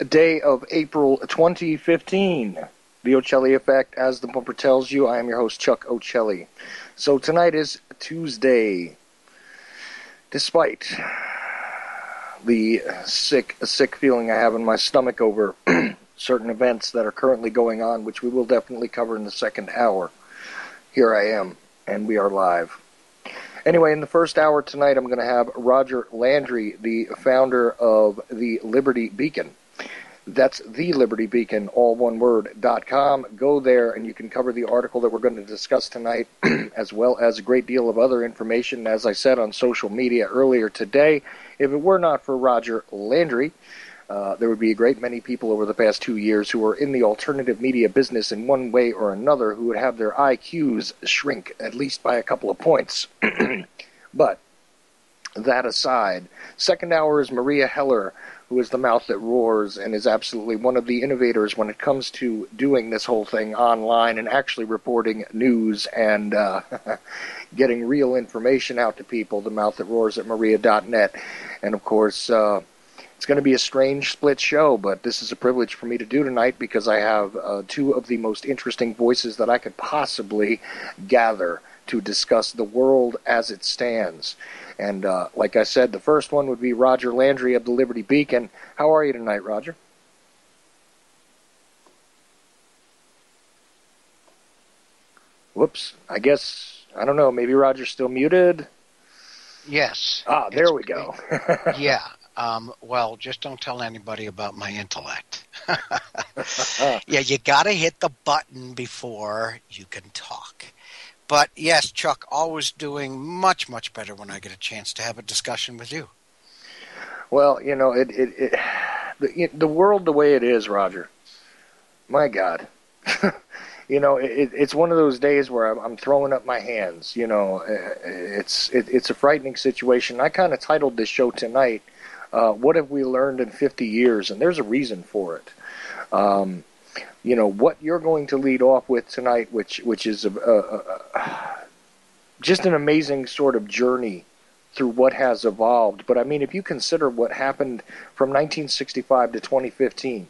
Day of April 2015. The Ochelli Effect, as the bumper tells you. I am your host, Chuck Ochelli. So tonight is Tuesday. Despite the sick feeling I have in my stomach over certain events that are currently going on, which we will definitely cover in the second hour, here I am, and we are live. Anyway, in the first hour tonight, I'm going to have Roger Landry, the founder of the Liberty Beacon. That's thelibertybeacon, all one word, .com. Go there, and you can cover the article that we're going to discuss tonight, as well as a great deal of other information, as I said on social media earlier today. If it were not for Roger Landry, there would be a great many people over the past 2 years who are in the alternative media business in one way or another who would have their IQs shrink at least by a couple of points. But that aside, second hour is Meria Heller, who is the mouth that roars and is absolutely one of the innovators when it comes to doing this whole thing online and actually reporting news and getting real information out to people, the mouth that roars at Maria.net. And of course, it's going to be a strange split show, but this is a privilege for me to do tonight because I have two of the most interesting voices that I could possibly gather to discuss the world as it stands. And like I said, the first one would be Roger Landry of the Liberty Beacon. How are you tonight, Roger? Whoops. I guess, I don't know, maybe Roger's still muted? Yes. Ah, there we go. Yeah. Well, just don't tell anybody about my intellect. Yeah, you got to hit the button before you can talk. But yes, Chuck, always doing much, much better when I get a chance to have a discussion with you. Well, you know, the world the way it is, Roger, my God. You know, it's one of those days where I'm throwing up my hands. You know, it's a frightening situation. I kind of titled this show tonight, What Have We Learned in 50 Years? And there's a reason for it. You know, what you're going to lead off with tonight, which is just an amazing sort of journey through what has evolved. But I mean, if you consider what happened from 1965 to 2015,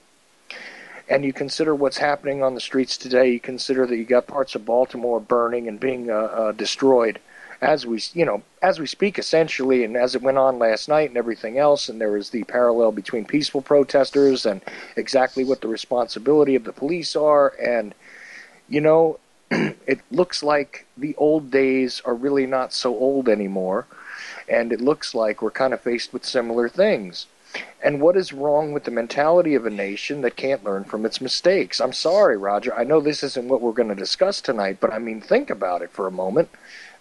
and you consider what's happening on the streets today, you consider that you got parts of Baltimore burning and being destroyed as we speak, essentially, and as it went on last night and everything else, and there is the parallel between peaceful protesters and exactly what the responsibility of the police are, and, you know, it looks like the old days are really not so old anymore, and it looks like we're kind of faced with similar things. And what is wrong with the mentality of a nation that can't learn from its mistakes? I'm sorry, Roger, I know this isn't what we're going to discuss tonight, but I mean, think about it for a moment.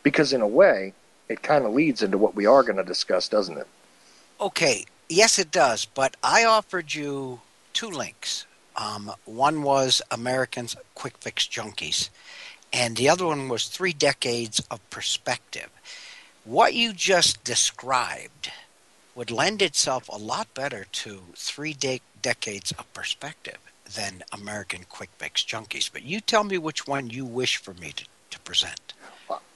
Because in a way, it kind of leads into what we are going to discuss, doesn't it? Okay, Yes, it does. But I offered you two links. One was Americans Quick Fix Junkies, and the other one was 3 decades of perspective. What you just described would lend itself a lot better to decades of perspective than American Quick Fix Junkies. But you tell me which one you wish for me to present.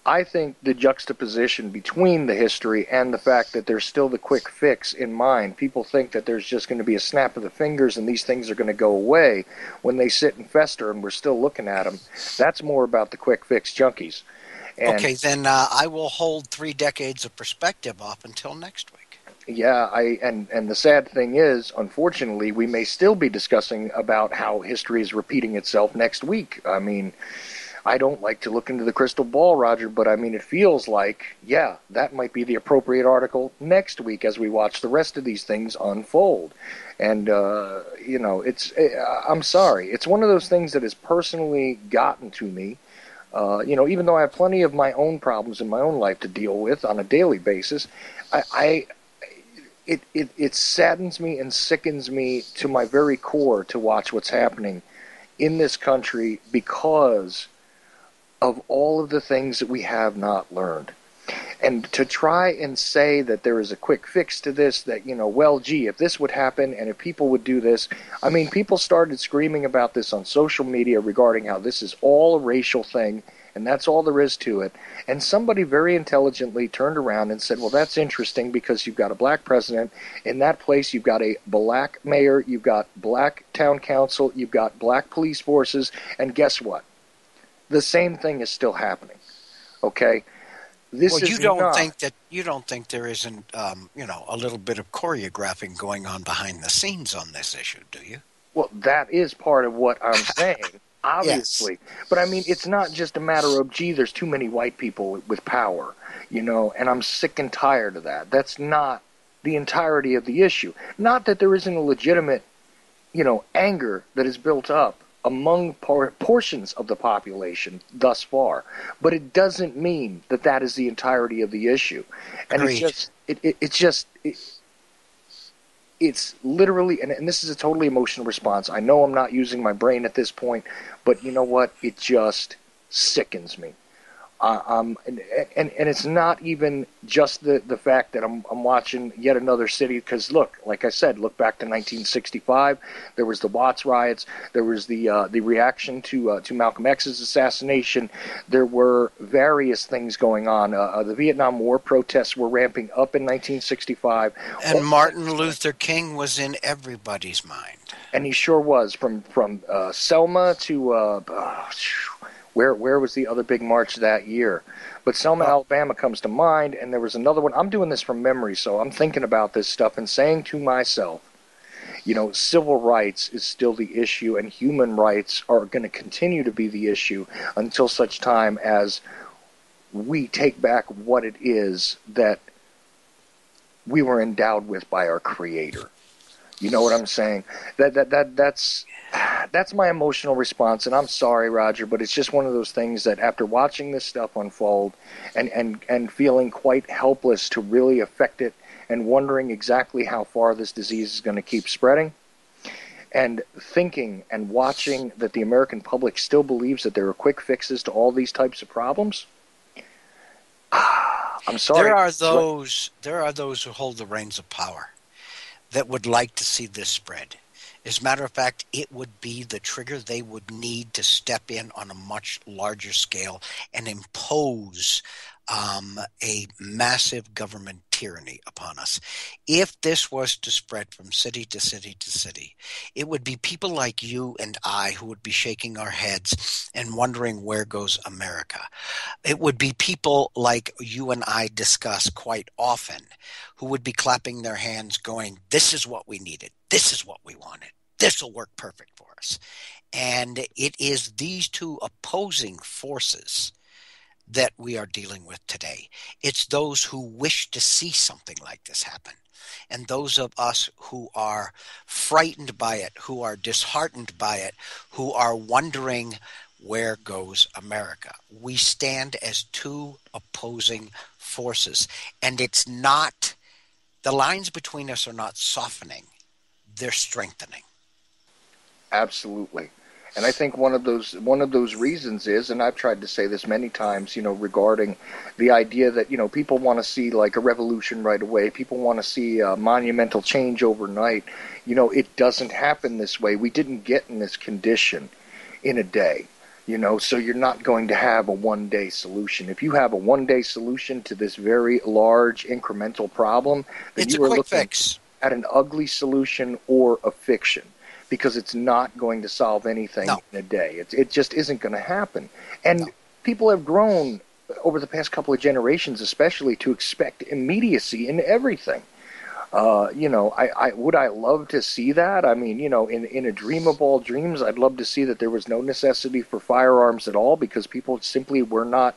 I think the juxtaposition between the history and the fact that there's still the quick fix in mind. People think that there's just going to be a snap of the fingers and these things are going to go away when they sit and fester and we're still looking at them. That's more about the quick fix junkies. And Okay, then I will hold 3 decades of perspective off until next week. yeah, and the sad thing is, unfortunately, we may still be discussing about how history is repeating itself next week. I mean, I don't like to look into the crystal ball, Roger, but I mean, it feels like, yeah, that might be the appropriate article next week as we watch the rest of these things unfold. And, I'm sorry. It's one of those things that has personally gotten to me. Even though I have plenty of my own problems in my own life to deal with on a daily basis, it saddens me and sickens me to my very core to watch what's happening in this country because of all of the things that we have not learned. And to try and say that there is a quick fix to this, that, if this would happen and if people would do this. I mean, people started screaming about this on social media regarding how this is all a racial thing and that's all there is to it. And somebody very intelligently turned around and said, well, that's interesting because you've got a black president. In that place, you've got a black mayor, you've got black town council, you've got black police forces, and guess what? The same thing is still happening. Okay? Well, you don't think there isn't, a little bit of choreographing going on behind the scenes on this issue, do you? Well, that is part of what I'm saying, obviously. Yes. But I mean, it's not just a matter of, gee, there's too many white people with power, and I'm sick and tired of that. That's not the entirety of the issue. Not that there isn't a legitimate, anger that is built up among portions of the population thus far, but it doesn't mean that that is the entirety of the issue. And Agreed. it's literally, and this is a totally emotional response. I know I'm not using my brain at this point, but you know what? It just sickens me. And it's not even just the fact that I'm watching yet another city, because look, like I said, look back to 1965. There was the Watts riots. There was the reaction to Malcolm X's assassination. There were various things going on. The Vietnam War protests were ramping up in 1965. And Martin Luther King was in everybody's mind. And he sure was, from Selma to where was the other big march that year? But Selma, Alabama comes to mind, and there was another one. I'm doing this from memory, so I'm thinking about this stuff and saying to myself, civil rights is still the issue, and human rights are going to continue to be the issue until such time as we take back what it is that we were endowed with by our Creator. You know what I'm saying? That's my emotional response, and I'm sorry, Roger, but it's just one of those things that after watching this stuff unfold and feeling quite helpless to really affect it and wondering exactly how far this disease is going to keep spreading, and thinking and watching that the American public still believes that there are quick fixes to all these types of problems, I'm sorry. There are those who hold the reins of power that would like to see this spread. As a matter of fact, it would be the trigger they would need to step in on a much larger scale and impose a massive government tyranny upon us. If this was to spread from city to city to city, it would be people like you and I who would be shaking our heads and wondering, where goes America? It would be people like you and I discuss quite often who would be clapping their hands going, this is what we needed. This is what we wanted. This will work perfect for us. And it is these two opposing forces that we are dealing with today. It's those who wish to see something like this happen, and those of us who are frightened by it, who are disheartened by it, who are wondering, where goes America? We stand as two opposing forces, and it's not The lines between us are not softening, they're strengthening. Absolutely. And I think one of those reasons is, and I've tried to say this many times, regarding the idea that, people want to see like a revolution right away. People want to see a monumental change overnight. It doesn't happen this way. We didn't get in this condition in a day. So you're not going to have a one-day solution. If you have a one-day solution to this very large incremental problem, then It's a you are quick looking fix. at an ugly solution or a fiction, because it's not going to solve anything No. in a day. It just isn't going to happen. And No. people have grown over the past couple of generations, especially, to expect immediacy in everything. Would I love to see that? I mean, in a dream of all dreams, I'd love to see that there was no necessity for firearms at all, because people simply were not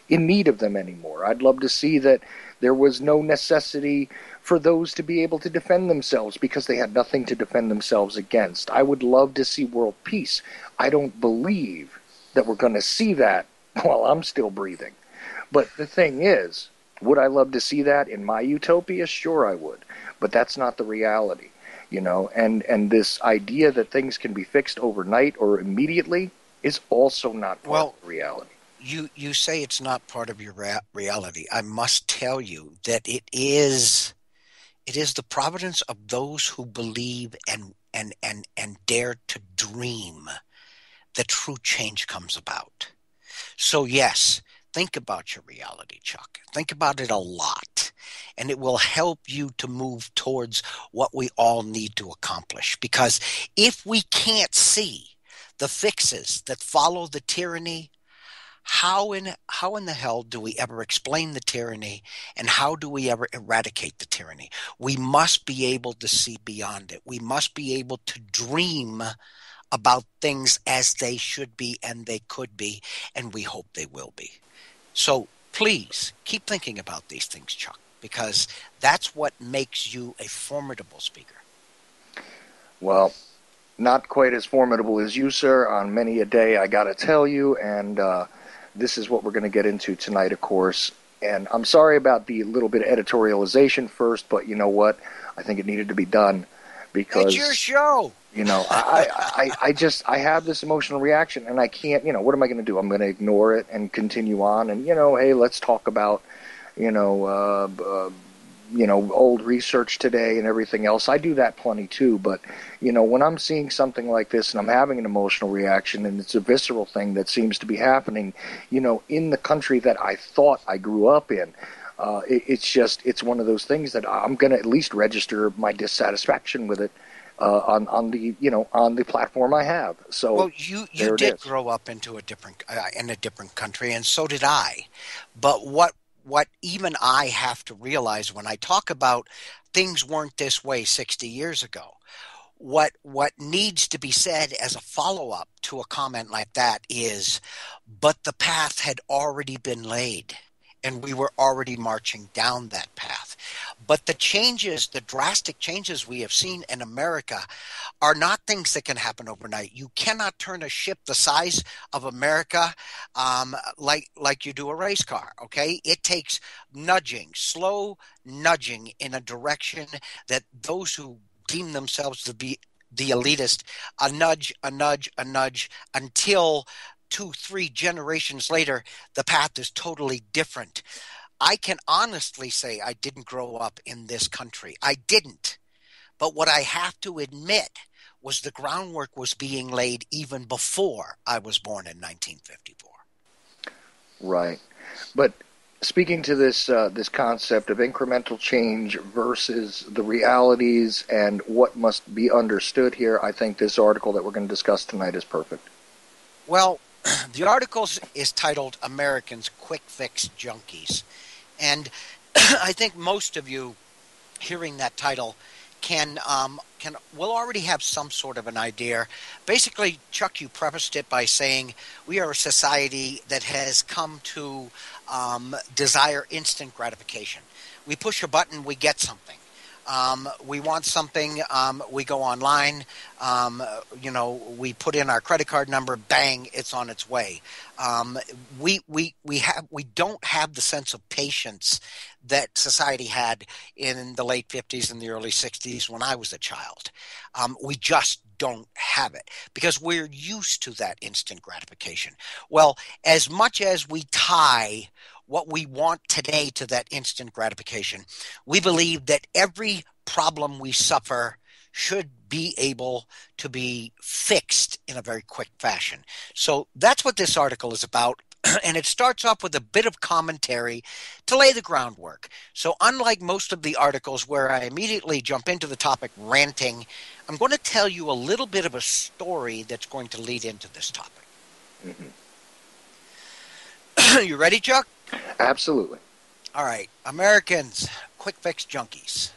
in need of them anymore. I'd love to see that there was no necessity for those to be able to defend themselves, because they had nothing to defend themselves against. I would love to see world peace. I don't believe that we're going to see that while I'm still breathing. But the thing is, would I love to see that in my utopia? Sure, I would. But that's not the reality, and this idea that things can be fixed overnight or immediately is also not part of the reality. You say it's not part of your reality. I must tell you that it is the providence of those who believe and dare to dream that true change comes about. So yes, think about your reality, Chuck. Think about it a lot, and it will help you to move towards what we all need to accomplish. Because if we can't see the fixes that follow the tyranny, how in the hell do we ever explain the tyranny, and how do we ever eradicate the tyranny? We must be able to see beyond it. We must be able to dream about things as they should be and they could be, and we hope they will be. So please keep thinking about these things, Chuck, because that's what makes you a formidable speaker. Well, not quite as formidable as you, sir, on many a day, I gotta tell you, and this is what we're going to get into tonight, of course. And I'm sorry about the little bit of editorialization first, but you know what? I think it needed to be done, because it's your show. I have this emotional reaction, and I can't. What am I going to do? I'm going to ignore it and continue on. And hey, let's talk about old research today and everything else. I do that plenty too, but when I'm seeing something like this and I'm having an emotional reaction, and it's a visceral thing that seems to be happening, in the country that I thought I grew up in, it's one of those things that I'm going to at least register my dissatisfaction with it on the platform I have. So well, you did grow up in a different country, and so did I. But what even I have to realize when I talk about things weren't this way 60 years ago, what needs to be said as a follow-up to a comment like that is, but the path had already been laid, and we were already marching down that path. But the drastic changes we have seen in America are not things that can happen overnight. You cannot turn a ship the size of America like you do a race car, okay? It takes slow nudging in a direction that those who deem themselves to be the elitist, a nudge, until 2-3 generations later, the path is totally different. I can honestly say I didn't grow up in this country. I didn't. But what I have to admit was the groundwork was being laid even before I was born in 1954. Right. But speaking to this concept of incremental change versus the realities and what must be understood here, I think this article that we're going to discuss tonight is perfect. Well, the article is titled Americans Quick Fix Junkies. And I think most of you hearing that title will already have some sort of an idea. Basically, Chuck, you prefaced it by saying we are a society that has come to desire instant gratification. We push a button, we get something. We want something, we go online, we put in our credit card number, bang, it's on its way. We don't have the sense of patience that society had in the late 50s and the early 60s when I was a child. We just don't have it because we're used to that instant gratification. Well, as much as we tie what we want today to that instant gratification, we believe that every problem we suffer should be able to be fixed in a very quick fashion. So that's what this article is about. And it starts off with a bit of commentary to lay the groundwork. So unlike most of the articles where I immediately jump into the topic ranting, I'm going to tell you a little bit of a story that's going to lead into this topic. Mm-hmm. You ready, Chuck? Absolutely. All right. Americans, quick fix junkies.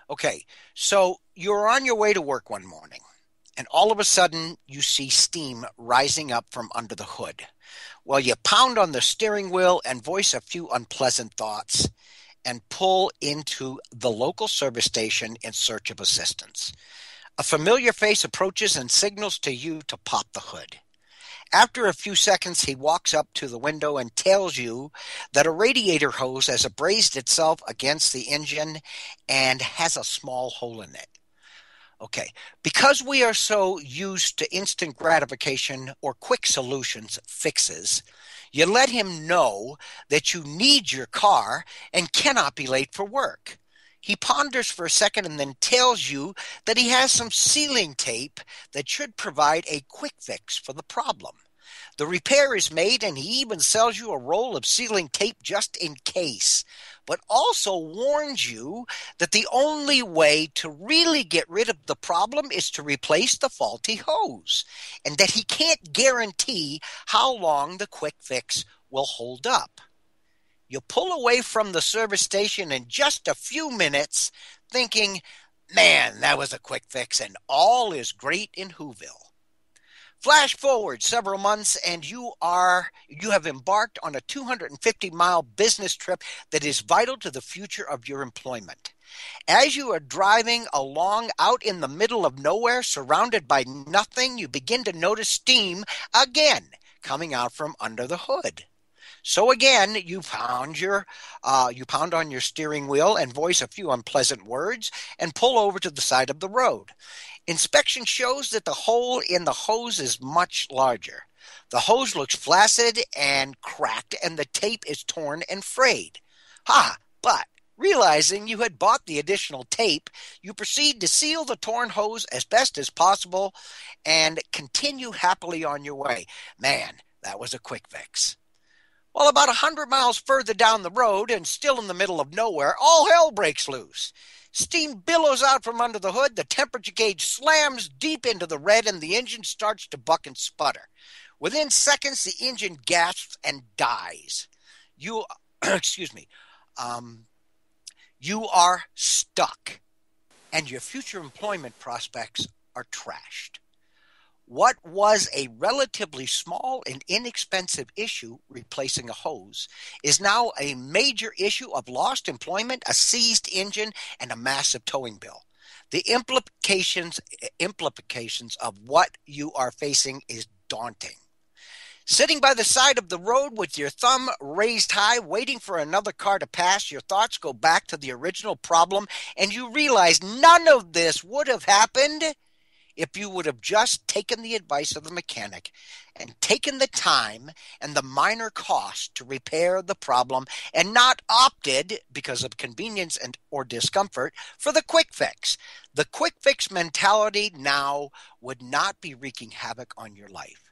Okay, so you're on your way to work one morning, and all of a sudden you see steam rising up from under the hood. Well, you pound on the steering wheel and voice a few unpleasant thoughts and pull into the local service station in search of assistance. A familiar face approaches and signals to you to pop the hood. After a few seconds, he walks up to the window and tells you that a radiator hose has abrased itself against the engine and has a small hole in it. Okay, because we are so used to instant gratification or quick solutions, fixes, you let him know that you need your car and cannot be late for work. He ponders for a second and then tells you that he has some sealing tape that should provide a quick fix for the problem. The repair is made and he even sells you a roll of sealing tape just in case, but also warns you that the only way to really get rid of the problem is to replace the faulty hose, and that he can't guarantee how long the quick fix will hold up. You pull away from the service station in just a few minutes thinking, man, that was a quick fix and all is great in Whoville. Flash forward several months and you have embarked on a 250-mile business trip that is vital to the future of your employment. As you are driving along out in the middle of nowhere, surrounded by nothing, you begin to notice steam again coming out from under the hood. So again, you pound on your steering wheel and voice a few unpleasant words and pull over to the side of the road. Inspection shows that the hole in the hose is much larger. The hose looks flaccid and cracked, and the tape is torn and frayed. But realizing you had bought the additional tape, you proceed to seal the torn hose as best as possible and continue happily on your way. Man, that was a quick fix. Well, about 100 miles further down the road and still in the middle of nowhere, all hell breaks loose. Steam billows out from under the hood, the temperature gauge slams deep into the red, and the engine starts to buck and sputter. Within seconds, the engine gasps and dies. You are stuck, and your future employment prospects are trashed. What was a relatively small and inexpensive issue, replacing a hose, is now a major issue of lost employment, a seized engine, and a massive towing bill. The implications of what you are facing is daunting. Sitting by the side of the road with your thumb raised high, waiting for another car to pass, your thoughts go back to the original problem, and you realize none of this would have happened if you would have just taken the advice of the mechanic and taken the time and the minor cost to repair the problem and not opted, because of convenience or discomfort, for the quick fix. The quick fix mentality now would not be wreaking havoc on your life.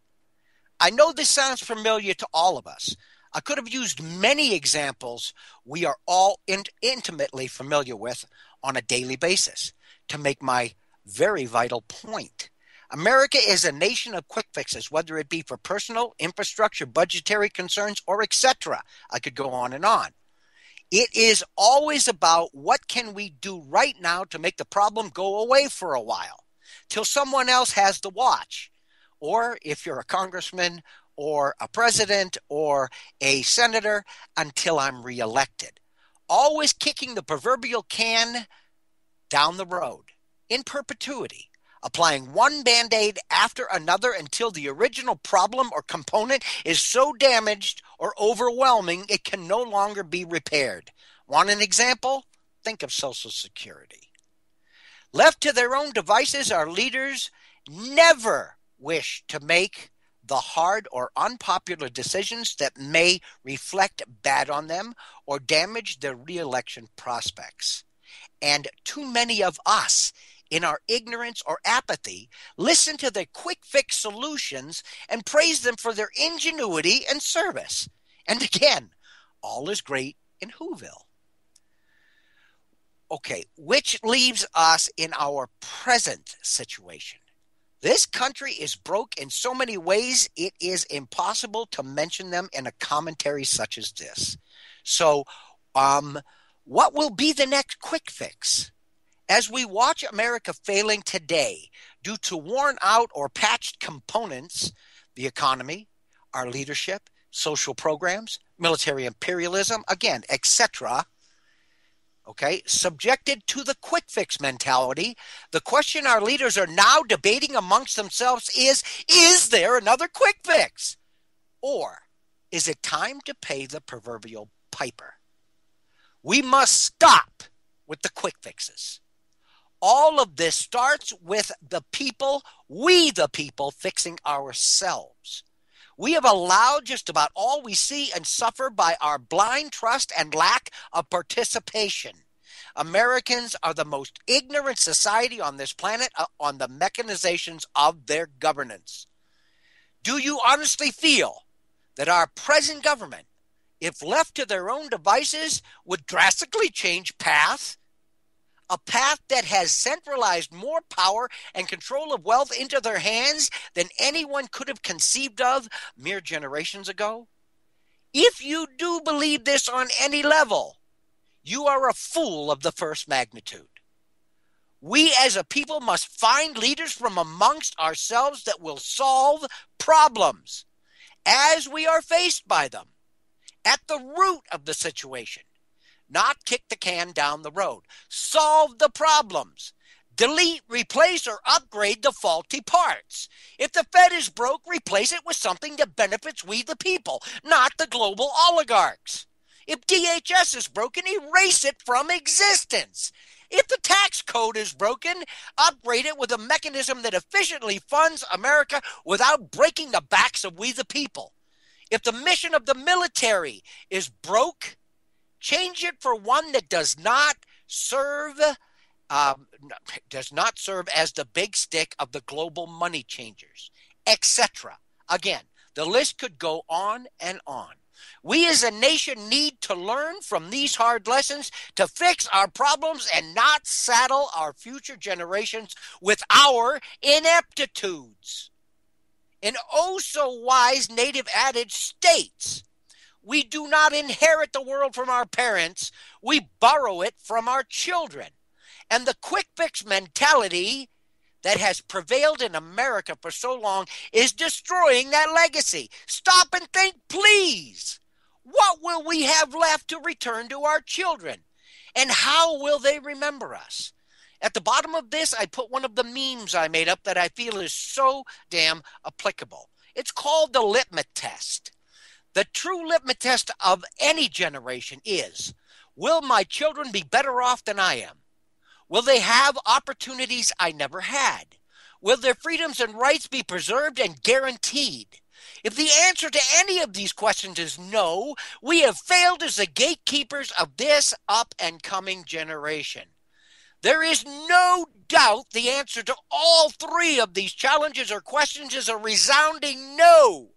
I know this sounds familiar to all of us. I could have used many examples we are all intimately familiar with on a daily basis to make my very vital point. America is a nation of quick fixes, whether it be for personal, infrastructure, budgetary concerns, or etc. I could go on and on. It is always about what can we do right now to make the problem go away for a while, till someone else has the watch. Or if you're a congressman or a president or a senator, until I'm reelected. Always kicking the proverbial can down the road in perpetuity, applying one Band-Aid after another until the original problem or component is so damaged or overwhelming it can no longer be repaired. Want an example? Think of Social Security. Left to their own devices, our leaders never wish to make the hard or unpopular decisions that may reflect bad on them or damage their re-election prospects. And too many of us, in our ignorance or apathy, listen to their quick fix solutions and praise them for their ingenuity and service. And again, all is great in Whoville. Okay, which leaves us in our present situation. This country is broke in so many ways, it is impossible to mention them in a commentary such as this. So, what will be the next quick fix? As we watch America failing today due to worn out or patched components, the economy, our leadership, social programs, military imperialism, again, etc., okay, subjected to the quick fix mentality, the question our leaders are now debating amongst themselves is there another quick fix? Or is it time to pay the proverbial piper? We must stop with the quick fixes. All of this starts with the people, we the people, fixing ourselves. We have allowed just about all we see and suffer by our blind trust and lack of participation. Americans are the most ignorant society on this planet on the mechanizations of their governance. Do you honestly feel that our present government, if left to their own devices, would drastically change path? A path that has centralized more power and control of wealth into their hands than anyone could have conceived of mere generations ago? If you do believe this on any level, you are a fool of the first magnitude. We as a people must find leaders from amongst ourselves that will solve problems as we are faced by them at the root of the situation. Not kick the can down the road. Solve the problems. Delete, replace, or upgrade the faulty parts. If the Fed is broke, replace it with something that benefits we the people, not the global oligarchs. If DHS is broken, erase it from existence. If the tax code is broken, upgrade it with a mechanism that efficiently funds America without breaking the backs of we the people. If the mission of the military is broke, change it for one that does not serve as the big stick of the global money changers, etc. Again, the list could go on and on. We as a nation need to learn from these hard lessons to fix our problems and not saddle our future generations with our ineptitudes. An oh-so-wise native adage states, we do not inherit the world from our parents, we borrow it from our children. And the quick fix mentality that has prevailed in America for so long is destroying that legacy. Stop and think, please. What will we have left to return to our children? And how will they remember us? At the bottom of this, I put one of the memes I made up that I feel is so damn applicable. It's called the litmus test. The true litmus test of any generation is, will my children be better off than I am? Will they have opportunities I never had? Will their freedoms and rights be preserved and guaranteed? If the answer to any of these questions is no, we have failed as the gatekeepers of this up-and-coming generation. There is no doubt the answer to all three of these challenges or questions is a resounding no.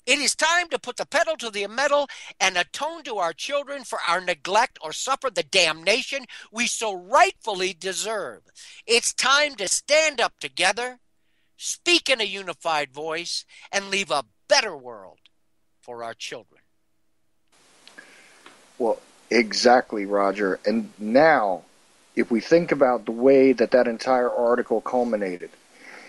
It is time to put the pedal to the metal and atone to our children for our neglect or suffer the damnation we so rightfully deserve. It's time to stand up together, speak in a unified voice, and leave a better world for our children. Well, exactly, Roger. And now, if we think about the way that entire article culminated,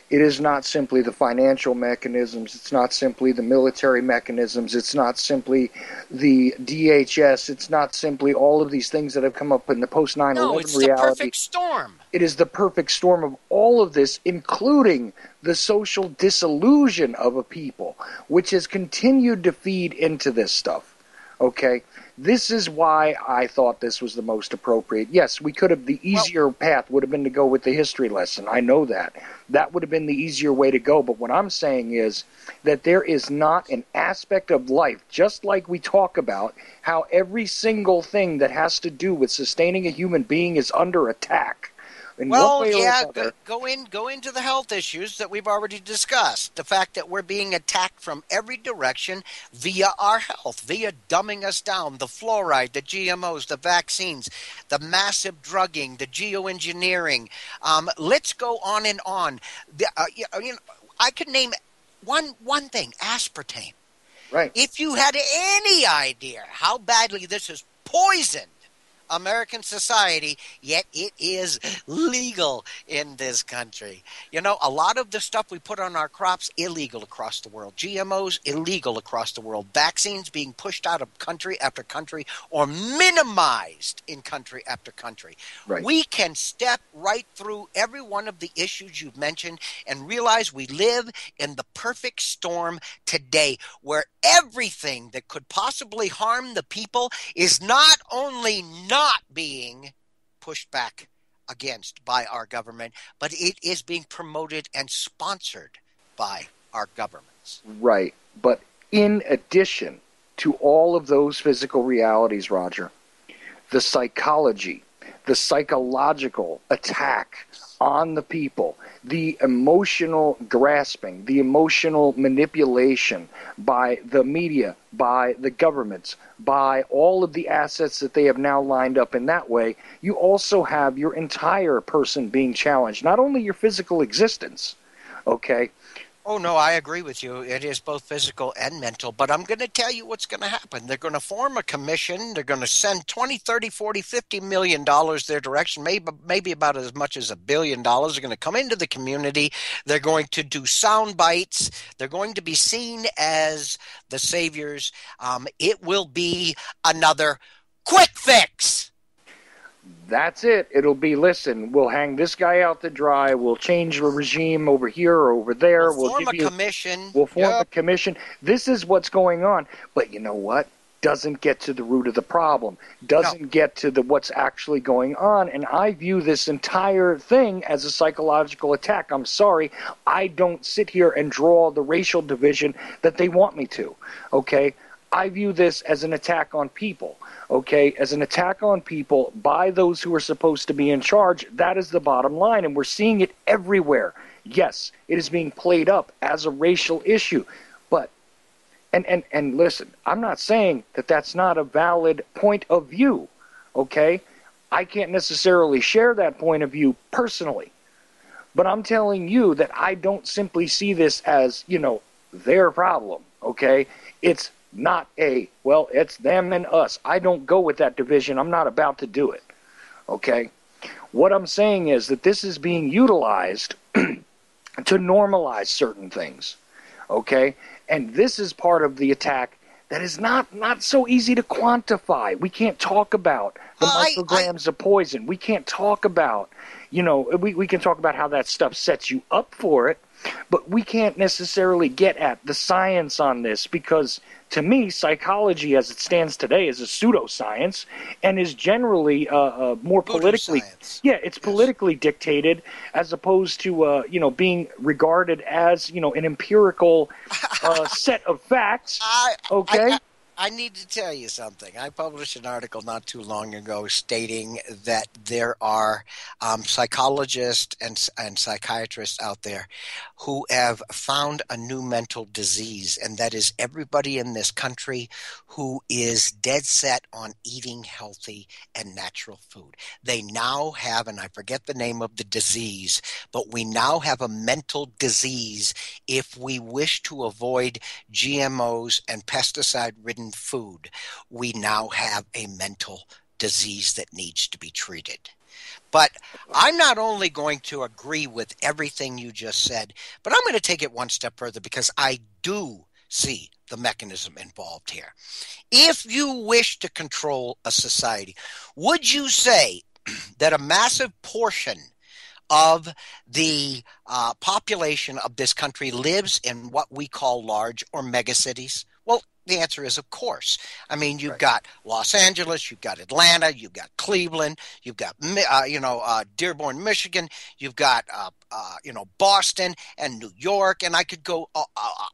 It is not simply the financial mechanisms. It's not simply the military mechanisms. It's not simply the DHS. It's not simply all of these things that have come up in the post 9/11 No, reality. it's the perfect storm. It is the perfect storm of all of this, including the social disillusion of a people, which has continued to feed into this stuff. Okay? This is why I thought this was the most appropriate. Yes, we could have, the easier path would have been to go with the history lesson. I know that. That would have been the easier way to go. But what I'm saying is that there is not an aspect of life, just like we talk about how every single thing that has to do with sustaining a human being is under attack. Well, yeah, go into the health issues that we've already discussed. The fact that we're being attacked from every direction via our health, via dumbing us down, the fluoride, the GMOs, the vaccines, the massive drugging, the geoengineering. Let's go on and on. I could name one thing, aspartame. Right. If you had any idea how badly this has poisoned American society, yet it is legal in this country. You know, a lot of the stuff we put on our crops, illegal across the world. GMOs, illegal across the world. Vaccines being pushed out of country after country or minimized in country after country. Right. We can step right through every one of the issues you've mentioned and realize we live in the perfect storm today, where everything that could possibly harm the people is not only not being pushed back against by our government, but it is being promoted and sponsored by our governments. Right. But in addition to all of those physical realities, Roger, the psychology, the psychological attack on the people, the emotional grasping, the emotional manipulation by the media, by the governments, by all of the assets that they have now lined up in that way, you also have your entire person being challenged, not only your physical existence, okay? Oh, no, I agree with you. It is both physical and mental. But I'm going to tell you what's going to happen. They're going to form a commission. They're going to send 20, 30, 40, 50 million dollars their direction, maybe about as much as $1 billion. They're going to come into the community. They're going to do sound bites. They're going to be seen as the saviors. It will be another quick fix. That's it. It'll be, listen, we'll hang this guy out to dry. We'll change the regime over here or over there. We'll form a commission. We'll form a commission. This is what's going on. But you know what? Doesn't get to the root of the problem. Doesn't get to what's actually going on. And I view this entire thing as a psychological attack. I'm sorry. I don't sit here and draw the racial division that they want me to. Okay? I view this as an attack on people, okay, as an attack on people by those who are supposed to be in charge. That is the bottom line, and we're seeing it everywhere. Yes, it is being played up as a racial issue, but, and listen, I'm not saying that that's not a valid point of view, okay? I can't necessarily share that point of view personally, but I'm telling you that I don't simply see this as, their problem, okay? It's not it's them and us. I don't go with that division. I'm not about to do it. Okay? What I'm saying is that this is being utilized to normalize certain things. Okay? And this is part of the attack that is not so easy to quantify. We can't talk about the micrograms of poison. We can't talk about, we can talk about how that stuff sets you up for it, but we can't necessarily get at the science on this because, to me, psychology as it stands today is a pseudoscience and is generally more politically, it's politically dictated as opposed to, being regarded as, an empirical set of facts. Okay? I need to tell you something. I published an article not too long ago stating that there are psychologists and psychiatrists out there who have found a new mental disease, and that is everybody in this country who is dead set on eating healthy and natural food. They now have, and I forget the name of the disease, but we now have a mental disease if we wish to avoid GMOs and pesticide-ridden food. We now have a mental disease that needs to be treated. But I'm not only going to agree with everything you just said, but I'm going to take it one step further because I do see the mechanism involved here. If you wish to control a society, would you say that a massive portion of the population of this country lives in what we call large or megacities? Well, the answer is, of course. I mean, you've got Los Angeles, you've got Atlanta, you've got Cleveland, you've got Dearborn, Michigan, you've got Boston and New York, and I could go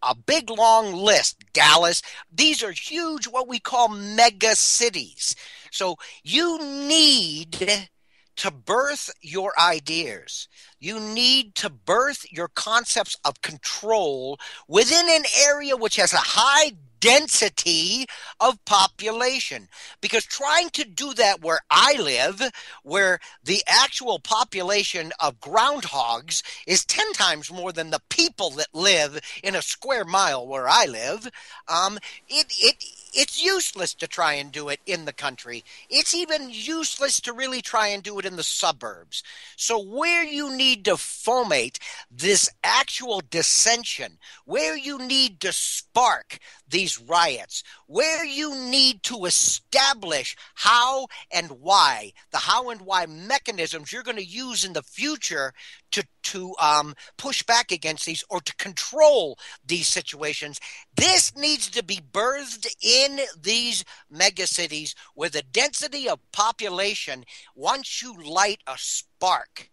a big long list. Dallas. These are huge, what we call mega cities. So you need to birth your ideas. You need to birth your concepts of control within an area which has a high density of population. Because trying to do that where I live, where the actual population of groundhogs is 10 times more than the people that live in a square mile where I live, it's useless to try and do it in the country. It's even useless to really try and do it in the suburbs. So where you need to foment this actual dissension, where you need to spark these riots, where you need to establish how and why, the how and why mechanisms you're going to use in the future to push back against these or to control these situations. This needs to be birthed in these megacities where the density of population, once you light a spark,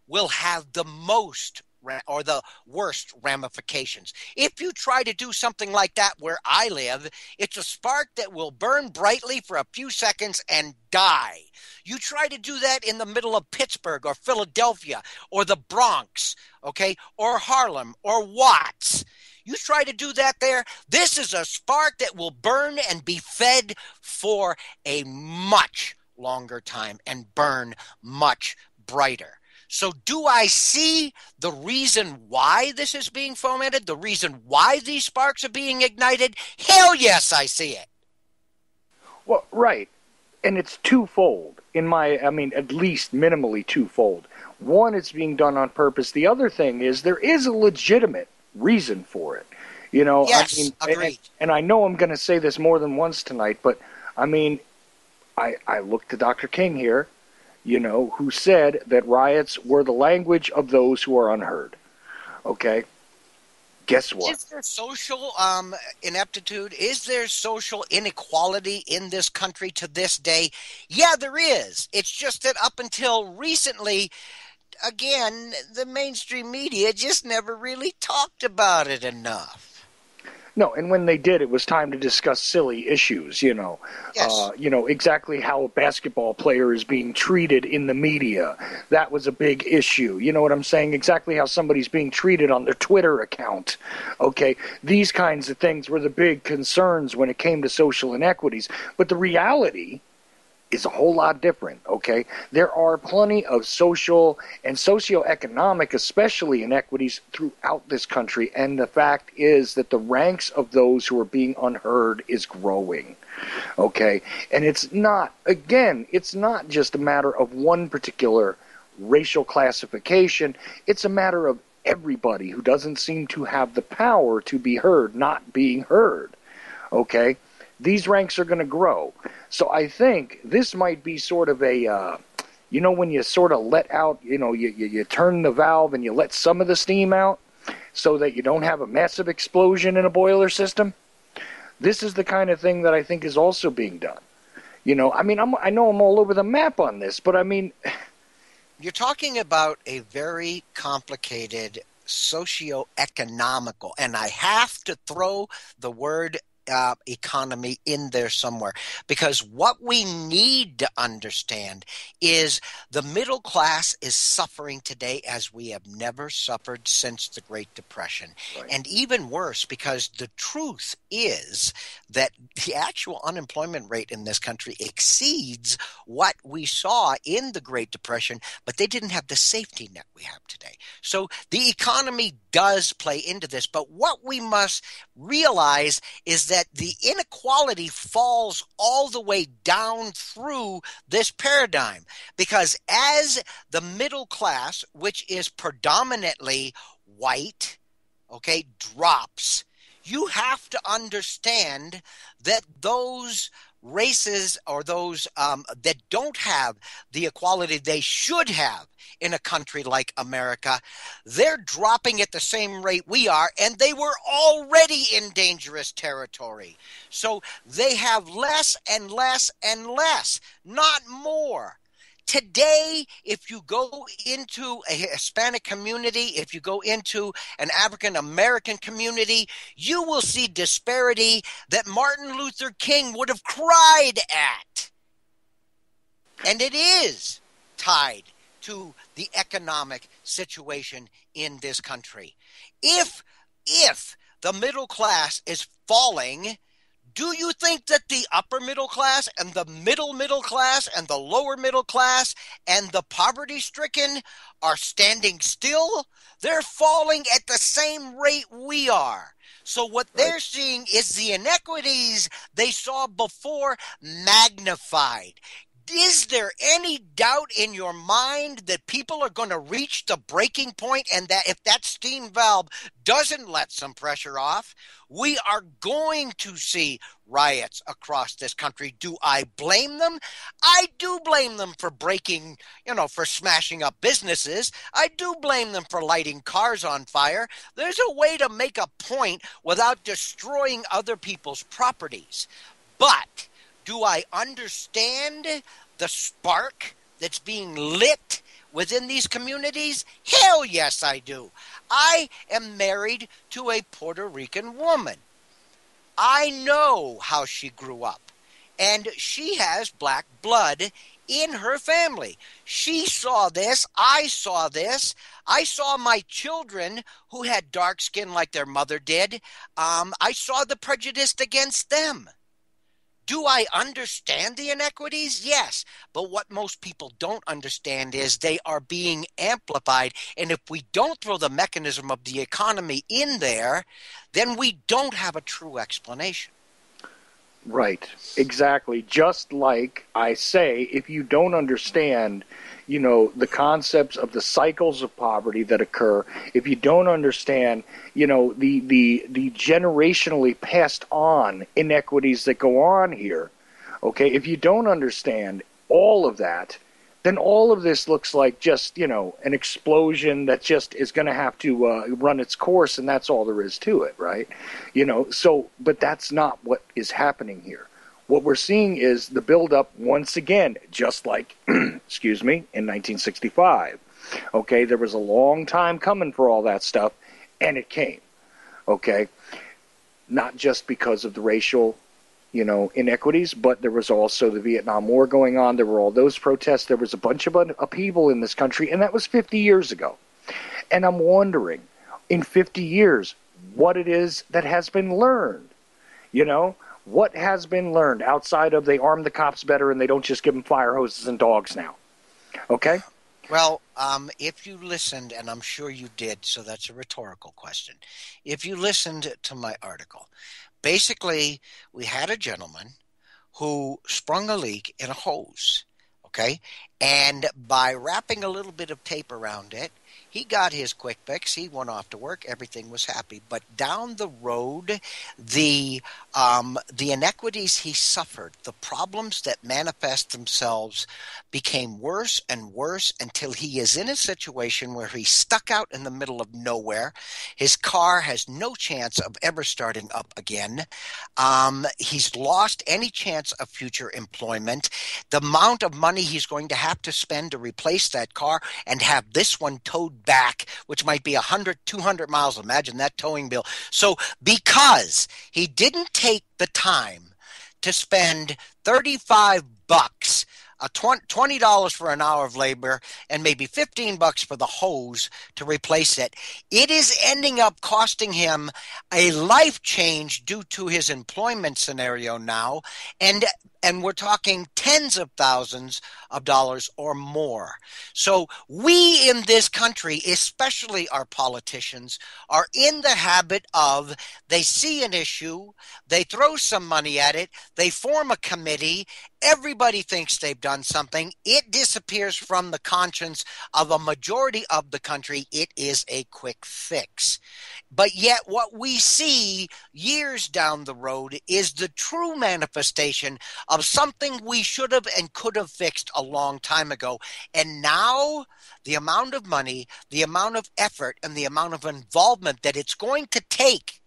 will have the most or the worst ramifications. If you try to do something like that where I live, it's a spark that will burn brightly for a few seconds and die. You try to do that in the middle of Pittsburgh or Philadelphia or the Bronx, okay, or Harlem or Watts. You try to do that there, this is a spark that will burn and be fed for a much longer time and burn much brighter. So do I see the reason why this is being fomented, the reason why these sparks are being ignited? Hell yes, I see it. Well, right. And it's twofold, at least minimally twofold. One, it's being done on purpose. The other thing is there is a legitimate reason for it. Yes, agreed. And I know I'm going to say this more than once tonight, but I look to Dr. King here, who said that riots were the language of those who are unheard. Okay? Guess what? Is there social ineptitude? Is there social inequality in this country to this day? Yeah, there is. It's just that up until recently, again, the mainstream media just never really talked about it enough. No, and when they did, it was time to discuss silly issues, Yes. Exactly how a basketball player is being treated in the media. That was a big issue. You know what I'm saying? Exactly how somebody's being treated on their Twitter account. Okay, these kinds of things were the big concerns when it came to social inequities. But the reality is a whole lot different, okay? There are plenty of social and socioeconomic, especially, inequities throughout this country, and the fact is that the ranks of those who are being unheard is growing, okay? And it's not just a matter of one particular racial classification. It's a matter of everybody who doesn't seem to have the power to be heard not being heard, okay? These ranks are going to grow. So I think this might be sort of a, when you sort of let out, you turn the valve and you let some of the steam out so that you don't have a massive explosion in a boiler system. This is the kind of thing that I think is also being done. I know I'm all over the map on this, but You're talking about a very complicated socio-economical, and I have to throw the word economy in there somewhere, because what we need to understand is the middle class is suffering today as we have never suffered since the Great Depression. Right. And even worse, because the truth is that the actual unemployment rate in this country exceeds what we saw in the Great Depression, but they didn't have the safety net we have today. So the economy does play into this, but what we must realize is that that the inequality falls all the way down through this paradigm, because as the middle class, which is predominantly white, okay, drops, you have to understand that those races, or those that don't have the equality they should have in a country like America, they're dropping at the same rate we are, and they were already in dangerous territory. So they have less and less and less, not more. Today, if you go into a Hispanic community, if you go into an African American community, you will see disparity that Martin Luther King would have cried at. And it is tied to the economic situation in this country. If the middle class is falling, do you think that the upper middle class and the middle class and the lower middle class and the poverty-stricken are standing still? They're falling at the same rate we are. So what they're seeing is the inequities they saw before magnified. Is there any doubt in your mind that people are going to reach the breaking point, and that if that steam valve doesn't let some pressure off, we are going to see riots across this country? Do I blame them? I do blame them for breaking, for smashing up businesses. I do blame them for lighting cars on fire. There's a way to make a point without destroying other people's properties. But do I understand the spark that's being lit within these communities? Hell yes, I do. I am married to a Puerto Rican woman. I know how she grew up, and she has black blood in her family. She saw this. I saw this. I saw my children who had dark skin like their mother did. I saw the prejudice against them. Do I understand the inequities? Yes. But what most people don't understand is they are being amplified. And if we don't throw the mechanism of the economy in there, then we don't have a true explanation. Right. Exactly. Just like I say, if you don't understand, the concepts of the cycles of poverty that occur, if you don't understand, the generationally passed on inequities that go on here, okay, if you don't understand all of that, then all of this looks like just, an explosion that just is going to have to run its course, and that's all there is to it, right? But that's not what is happening here. What we're seeing is the buildup once again, just like, excuse me, in 1965. Okay, there was a long time coming for all that stuff, and it came. Okay, not just because of the racial, inequities, but there was also the Vietnam War going on. There were all those protests. There was a bunch of upheaval in this country, and that was 50 years ago. And I'm wondering, in 50 years, what it is that has been learned, What has been learned outside of they arm the cops better and they don't just give them fire hoses and dogs now? Okay? Well, if you listened, and I'm sure you did, so that's a rhetorical question. If you listened to my article, basically we had a gentleman who sprung a leak in a hose, okay? And by wrapping a little bit of tape around it, he got his quick fix. He went off to work. Everything was happy. But down the road, the inequities he suffered, the problems that manifest themselves, became worse and worse until he is in a situation where he's stuck out in the middle of nowhere. His car has no chance of ever starting up again. He's lost any chance of future employment. The amount of money he's going to have to spend to replace that car and have this one towed back, which might be 100, 200 miles. Imagine that towing bill. So because he didn't take the time to spend $35, $20 for an hour of labor, and maybe $15 for the hose to replace it, it is ending up costing him a life change due to his employment scenario now. And and we're talking tens of thousands of dollars or more. So we in this country, especially our politicians, are in the habit of they see an issue, they throw some money at it, they form a committee, everybody thinks they've done something, it disappears from the conscience of a majority of the country. It is a quick fix. But yet what we see years down the road is the true manifestation of something we should have and could have fixed a long time ago. And now the amount of money, the amount of effort, and the amount of involvement that it's going to take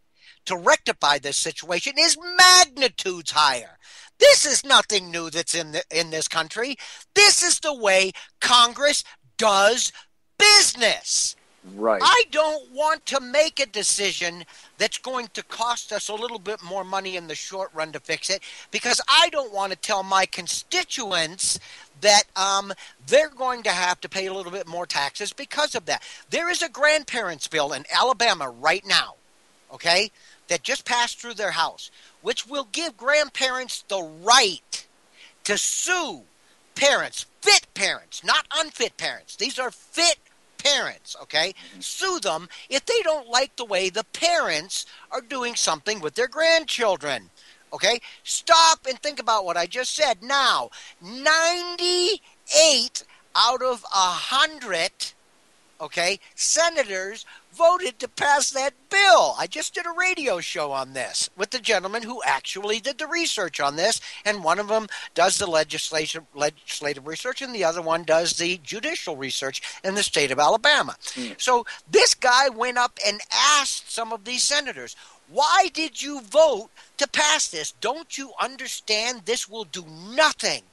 to rectify this situation is magnitudes higher. This is nothing new that's in this country. This is the way Congress does business. Right. I don't want to make a decision that's going to cost us a little bit more money in the short run to fix it, because I don't want to tell my constituents that they're going to have to pay a little bit more taxes because of that. There is a grandparents' bill in Alabama right now, okay, that just passed through their House, which will give grandparents the right to sue parents, fit parents, not unfit parents. These are fit parents, okay? Sue them if they don't like the way the parents are doing something with their grandchildren, okay? Stop and think about what I just said. Now, 98 out of 100, okay, senators voted to pass that bill. I just did a radio show on this with the gentleman who actually did the research on this, and one of them does the legislative research, and the other one does the judicial research in the state of Alabama. So this guy went up and asked some of these senators, why did you vote to pass this? Don't you understand this will do nothing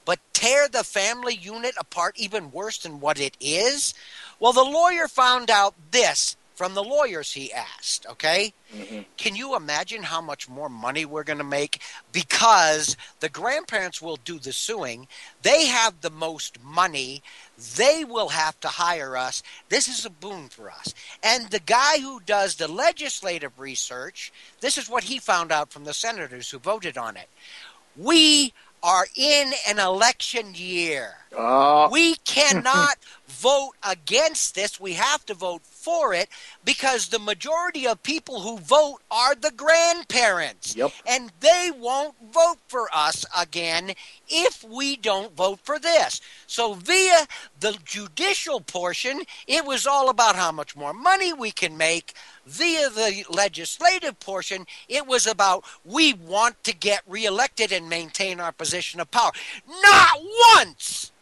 but tear the family unit apart even worse than what it is? Well, the lawyer found out this from the lawyers he asked, okay? Can you imagine how much more money we're going to make? Because the grandparents will do the suing. They have the most money. They will have to hire us. This is a boon for us. And the guy who does the legislative research, this is what he found out from the senators who voted on it. We are in an election year. We cannot vote against this. We have to vote for it because the majority of people who vote are the grandparents. Yep. And they won't vote for us again if we don't vote for this. So via the judicial portion, it was all about how much more money we can make. Via the legislative portion, it was about we want to get reelected and maintain our position of power. Not once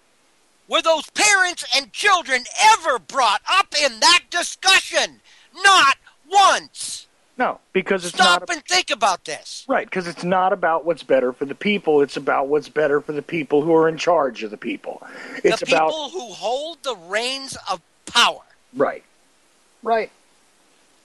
were those parents and children ever brought up in that discussion. Not once. No, because it's Stop and think about this. Right, because it's not about what's better for the people. It's about what's better for the people who are in charge of the people. It's the people who hold the reins of power. Right.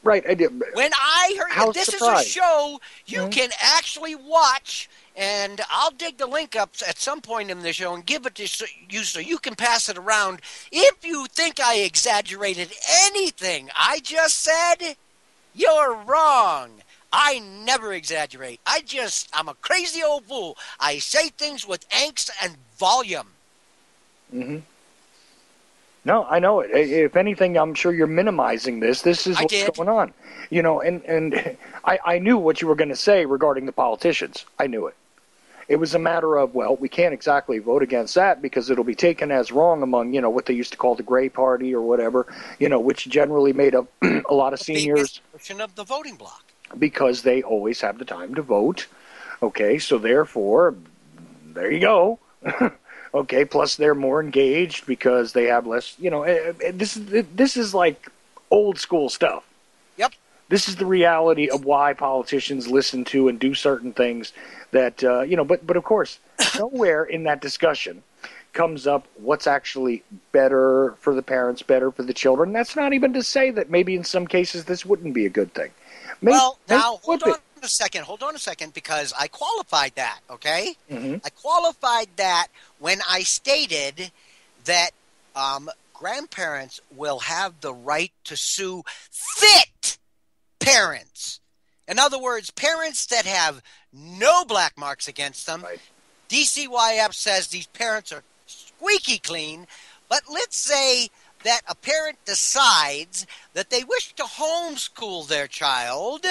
I did. When I heard this surprised. is a show you can actually watch, and I'll dig the link up at some point in the show and give it to you so you can pass it around. If you think I exaggerated anything I just said, you're wrong. I never exaggerate. I'm a crazy old fool. I say things with angst and volume. No, I know it. If anything, I'm sure you're minimizing this. This is what's going on. You know, and I knew what you were going to say regarding the politicians. I knew it. It was a matter of, well, we can't exactly vote against that because it'll be taken as wrong among, what they used to call the Gray Party or whatever, which generally made up a lot of seniors. Portion of the voting bloc. Because they always have the time to vote. Okay, so therefore, there you go. Okay, plus they're more engaged because they have less, this is like old school stuff. Yep. This is the reality of why politicians listen to and do certain things that, but of course, nowhere in that discussion comes up what's actually better for the parents, better for the children. That's not even to say that maybe in some cases this wouldn't be a good thing. Hold on a second, because I qualified that, okay? I qualified that when I stated that grandparents will have the right to sue fit parents. In other words, parents that have no black marks against them, DCYF says these parents are squeaky clean, but let's say that a parent decides that they wish to homeschool their child,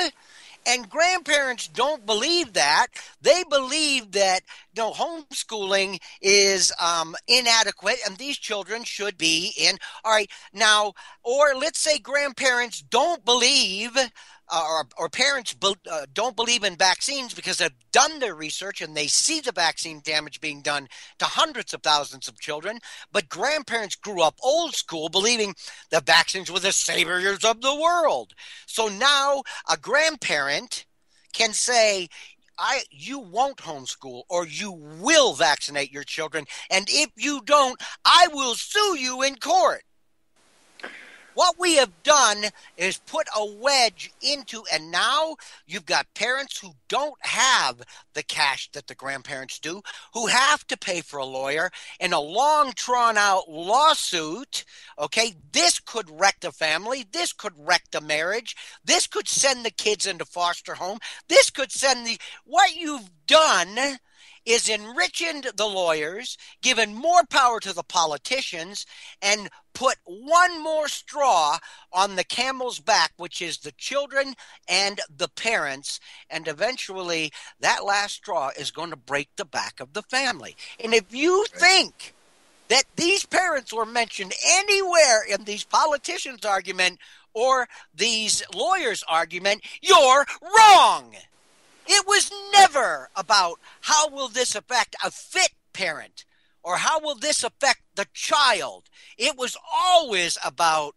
and grandparents don't believe that. They believe that homeschooling is inadequate and these children should be in. All right, now, or let's say grandparents don't believe or parents don't believe in vaccines because they've done their research and they see the vaccine damage being done to hundreds of thousands of children. But grandparents grew up old school believing the vaccines were the saviors of the world. So now a grandparent can say, you won't homeschool or you will vaccinate your children. And if you don't, I will sue you in court. What we have done is put a wedge into, and now you've got parents who don't have the cash that the grandparents do, who have to pay for a lawyer in a long, drawn-out lawsuit. Okay, this could wreck the family. This could wreck the marriage. This could send the kids into foster home. This could send what you've done is enriching the lawyers, given more power to the politicians, and put one more straw on the camel's back, which is the children and the parents. And eventually, that last straw is going to break the back of the family. And if you think that these parents were mentioned anywhere in these politicians' argument or these lawyers' argument, you're wrong. It was never about how will this affect a fit parent or how will this affect the child. It was always about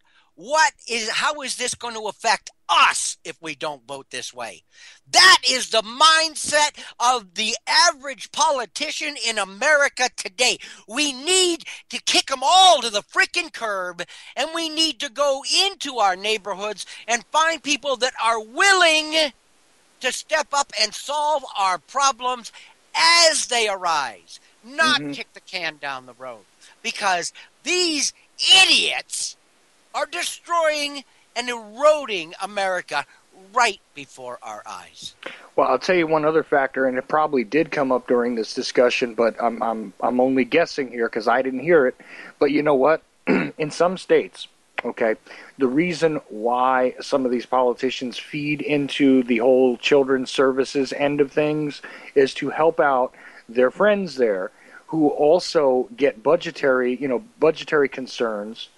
how is this going to affect us if we don't vote this way. That is the mindset of the average politician in America today. We need to kick them all to the freaking curb, and we need to go into our neighborhoods and find people that are willing to step up and solve our problems as they arise, not kick the can down the road. Because these idiots are destroying and eroding America right before our eyes. Well, I'll tell you one other factor, and it probably did come up during this discussion, but I'm only guessing here because I didn't hear it. But you know what? In some states, okay, the reason why some of these politicians feed into the whole children's services end of things is to help out their friends there who also get budgetary concerns.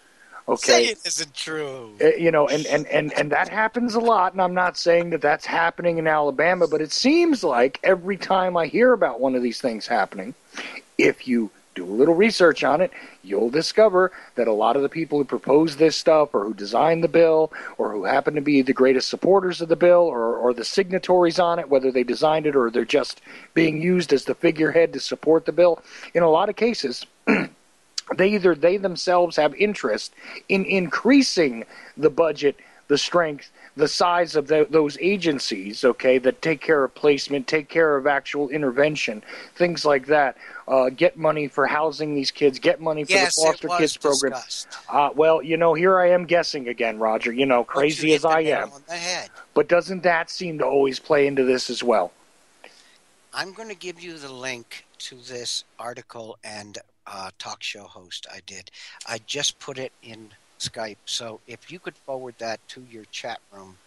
Okay. Say it isn't true. And that happens a lot, and I'm not saying that that's happening in Alabama, but it seems like every time I hear about one of these things happening, if you do a little research on it, you'll discover that a lot of the people who propose this stuff or who designed the bill or who happen to be the greatest supporters of the bill or the signatories on it, whether they designed it or they're just being used as the figurehead to support the bill, in a lot of cases, they themselves have interest in increasing the budget, the strength, the size of those agencies, okay, that take care of placement, take care of actual intervention, things like that. Get money for housing these kids, get money for the foster kids program. Well, here I am guessing again, Roger, crazy as I am. But doesn't that seem to always play into this as well? I'm going to give you the link to this article and talk show host I did. I just put it in Skype, so if you could forward that to your chat room.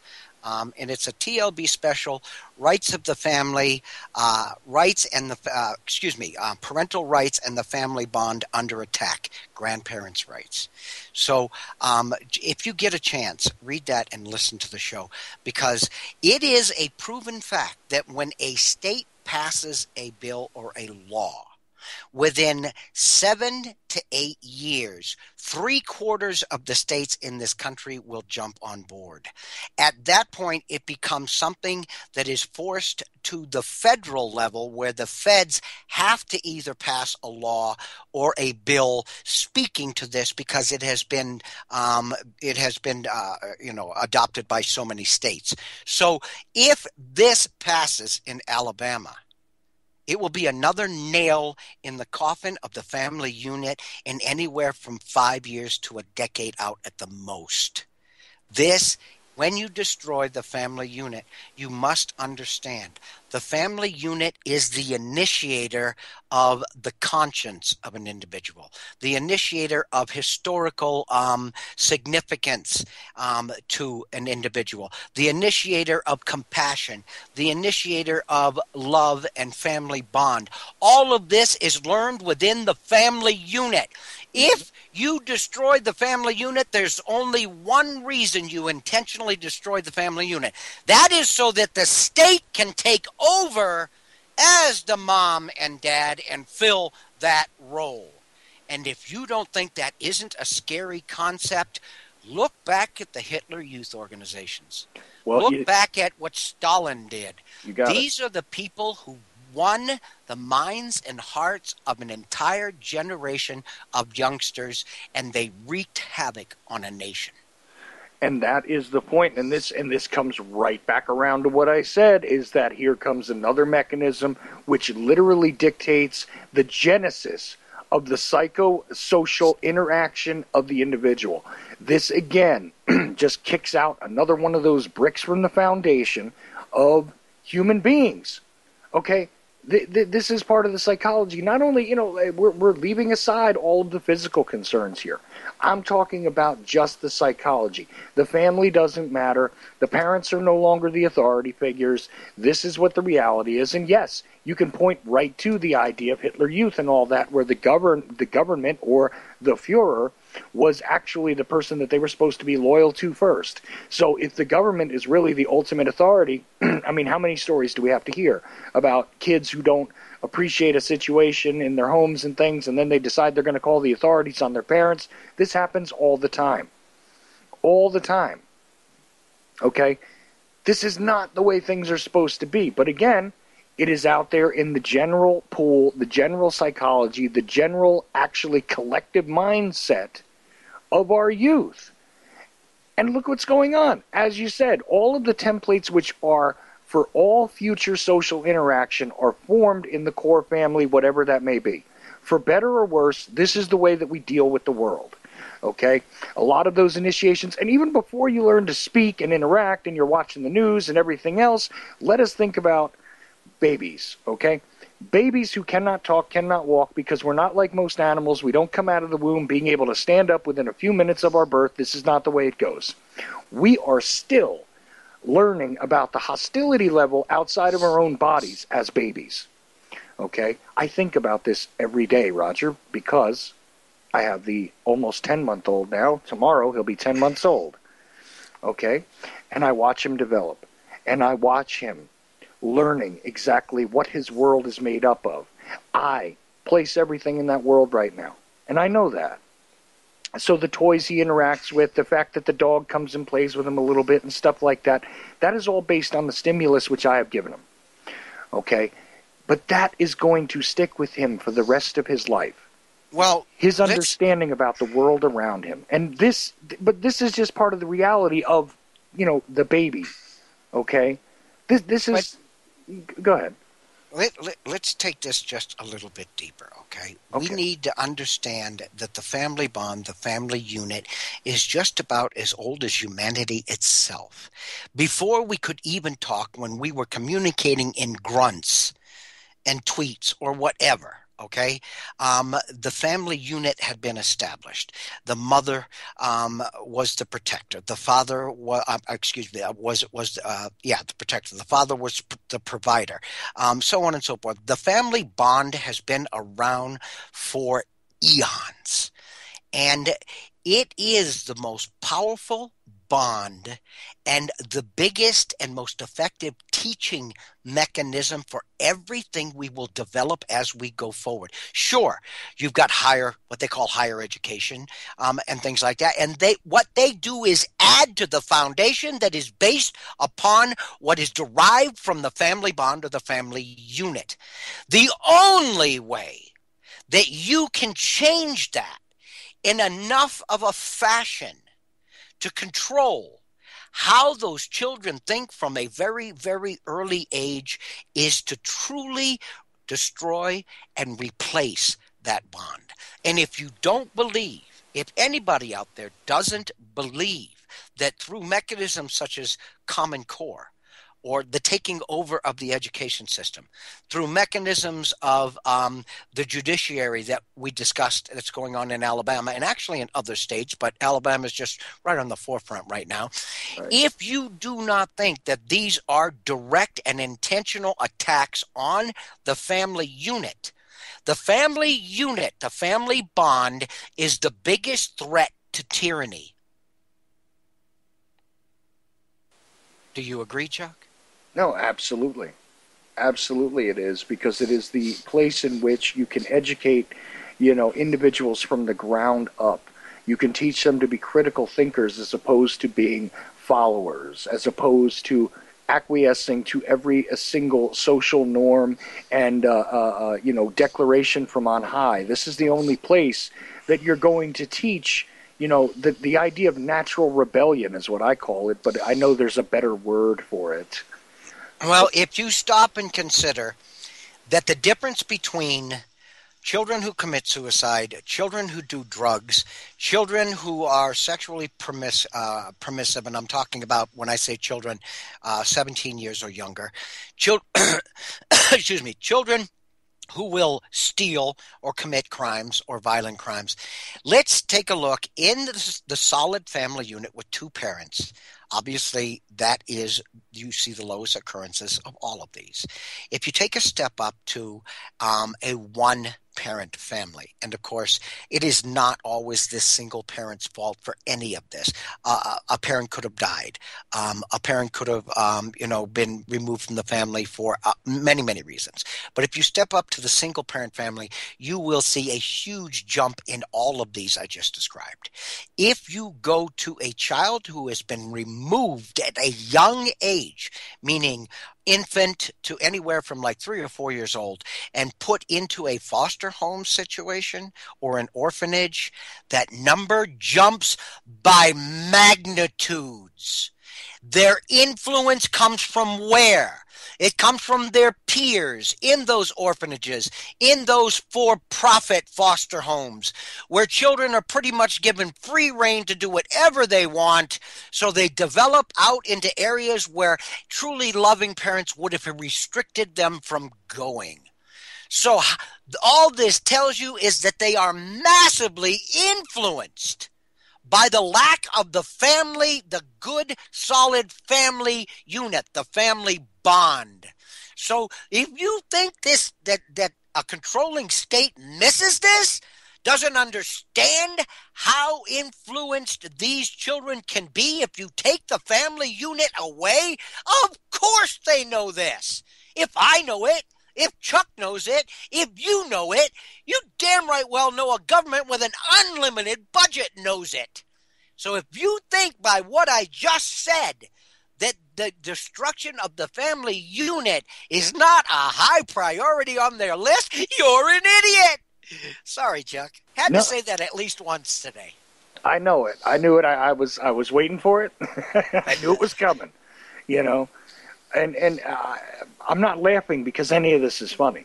And it's a TLB special, Rights of the Family, Parental Rights and the Family Bond Under Attack, Grandparents' Rights. So if you get a chance, read that and listen to the show, because it is a proven fact that when a state passes a bill or a law, within 7 to 8 years, 3/4 of the states in this country will jump on board. At that point, it becomes something that is forced to the federal level, where the feds have to either pass a law or a bill speaking to this, because it has been adopted by so many states. So if this passes in Alabama, it will be another nail in the coffin of the family unit in anywhere from 5 years to a decade out at the most. This when you destroy the family unit, you must understand the family unit is the initiator of the conscience of an individual, the initiator of historical significance to an individual, the initiator of compassion, the initiator of love and family bond. All of this is learned within the family unit. If you destroy the family unit, there's only one reason you intentionally destroy the family unit. That is so that the state can take over as the mom and dad and fill that role. And if you don't think that isn't a scary concept, look back at the Hitler Youth Organizations. Look back at what Stalin did. These are the people who won the minds and hearts of an entire generation of youngsters, and they wreaked havoc on a nation. And that is the point, and this comes right back around to what I said, is that here comes another mechanism which literally dictates the genesis of the psychosocial interaction of the individual. This, again, just kicks out another one of those bricks from the foundation of human beings. Okay? This is part of the psychology. Not only, we're leaving aside all of the physical concerns here. I'm talking about just the psychology. The family doesn't matter. The parents are no longer the authority figures. This is what the reality is. And yes, you can point right to the idea of Hitler Youth and all that, where the government or the Fuhrer was actually the person that they were supposed to be loyal to first. So if the government is really the ultimate authority, I mean, how many stories do we have to hear about kids who don't appreciate a situation in their homes and things, and then they decide they're going to call the authorities on their parents? This happens all the time. All the time. Okay? This is not the way things are supposed to be. But again, it is out there in the general pool, the general psychology, the general actually collective mindset of our youth. And look what's going on. As you said, all of the templates which are for all future social interaction are formed in the core family, whatever that may be. For better or worse, this is the way that we deal with the world. Okay? A lot of those initiations, and even before you learn to speak and interact and you're watching the news and everything else, let us think about babies, okay? Babies who cannot talk, cannot walk, because we're not like most animals. We don't come out of the womb being able to stand up within a few minutes of our birth. This is not the way it goes. We are still learning about the hostility level outside of our own bodies as babies, okay? I think about this every day, Roger, because I have the almost 10-month-old now. Tomorrow he'll be 10 months old, okay? And I watch him develop, and I watch him learning exactly what his world is made up of. I place everything in that world right now, and I know that. So the toys he interacts with, the fact that the dog comes and plays with him a little bit and stuff like that, that is all based on the stimulus which I have given him. Okay? But that is going to stick with him for the rest of his life. Well, his understanding about the world around him. And this is just part of the reality of, the baby. Okay? This is... Go ahead. Let's take this just a little bit deeper, okay? We need to understand that the family bond, the family unit, is just about as old as humanity itself. Before we could even talk, when we were communicating in grunts and tweets or whatever, okay, the family unit had been established. The mother was the protector. The father was, the protector. The father was the provider. So on and so forth. The family bond has been around for eons, and it is the most powerful bond and the biggest and most effective teaching mechanism for everything we will develop as we go forward. Sure, you've got what they call higher education, and things like that. And what they do is add to the foundation that is based upon what is derived from the family bond or the family unit. The only way that you can change that in enough of a fashion to control how those children think from a very, very early age is to truly destroy and replace that bond. And if you don't believe If anybody out there doesn't believe that through mechanisms such as Common Core, or the taking over of the education system, through mechanisms of the judiciary that we discussed that's going on in Alabama and actually in other states, but Alabama is just right on the forefront right now. Right. If you do not think that these are direct and intentional attacks on the family unit, the family bond is the biggest threat to tyranny. Do you agree, Chuck? No, absolutely. Absolutely it is, because it is the place in which you can educate, individuals from the ground up. You can teach them to be critical thinkers as opposed to being followers, as opposed to acquiescing to every single social norm and, declaration from on high. This is the only place that you're going to teach, the idea of natural rebellion is what I call it, but I know there's a better word for it. Well, if you stop and consider that the difference between children who commit suicide, children who do drugs, children who are sexually permissive, and I'm talking about, when I say children, 17 years or younger, children who will steal or commit crimes or violent crimes. Let's take a look in the solid family unit with two parents. Obviously, that is, you see the lowest occurrences of all of these. If you take a step up to a one-parent family, and of course, it is not always this single parent's fault for any of this. A parent could have died. A parent could have, been removed from the family for many, many reasons. But if you step up to the single-parent family, you will see a huge jump in all of these I just described. If you go to a child who has been removed at a young age, meaning infant to anywhere from like 3 or 4 years old, and put into a foster home situation or an orphanage, that number jumps by magnitudes. Their influence comes from where? It comes from their peers in those orphanages, in those for-profit foster homes, where children are pretty much given free rein to do whatever they want, so they develop out into areas where truly loving parents would have restricted them from going. So all this tells you is that they are massively influenced by the lack of the family, the good, solid family unit, the family bond. So if you think that a controlling state misses this, doesn't understand how influenced these children can be if you take the family unit away, of course they know this. If I know it, if Chuck knows it, if you know it, you damn right well know a government with an unlimited budget knows it. So if you think by what I just said that the destruction of the family unit is not a high priority on their list, you're an idiot. Sorry, Chuck. Had to say that at least once today. I know it. I knew it. I was waiting for it. I knew it was coming. And I'm not laughing because any of this is funny.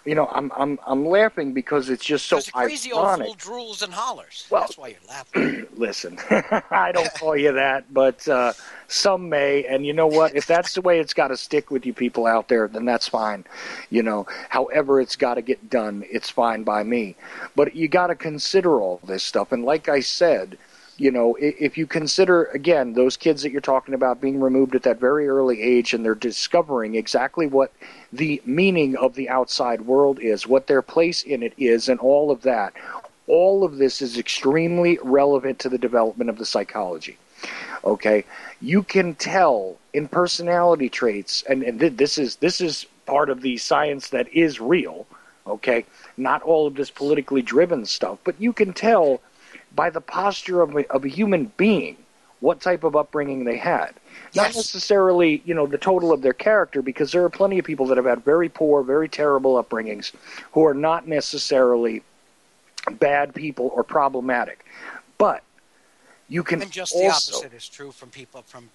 I'm laughing because it's just so ironic. There's a crazy old fool drools and hollers. Well, that's why you're laughing. Listen, I don't call you that, but some may. And you know what? If that's the way it's got to stick with you people out there, then that's fine. However it's got to get done, it's fine by me. But you got to consider all this stuff. And like I said, if you consider, again, those kids that you're talking about being removed at that very early age, and they're discovering exactly what the meaning of the outside world is, what their place in it is, and all of that, all of this is extremely relevant to the development of the psychology. Okay? You can tell in personality traits, and this is part of the science that is real, okay? Not all of this politically driven stuff, but you can tell by the posture of a human being what type of upbringing they had. Yes. Not necessarily, the total of their character, because there are plenty of people that have had very poor, very terrible upbringings who are not necessarily bad people or problematic. But you can and just the opposite is true from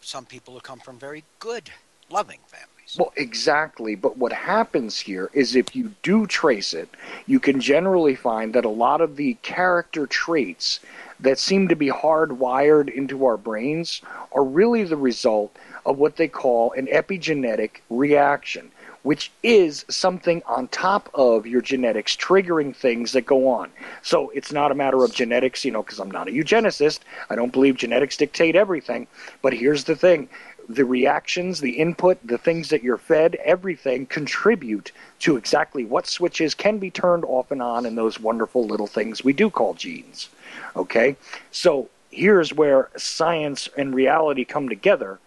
some people who come from very good loving families. Well, exactly. But what happens here is if you do trace it, you can generally find that a lot of the character traits that seem to be hardwired into our brains are really the result of what they call an epigenetic reaction, which is something on top of your genetics triggering things that go on. So it's not a matter of genetics, because I'm not a eugenicist. I don't believe genetics dictate everything. But here's the thing. The reactions, the input, the things that you're fed, everything contribute to exactly what switches can be turned off and on in those wonderful little things we do call genes. Okay? So here's where science and reality come together,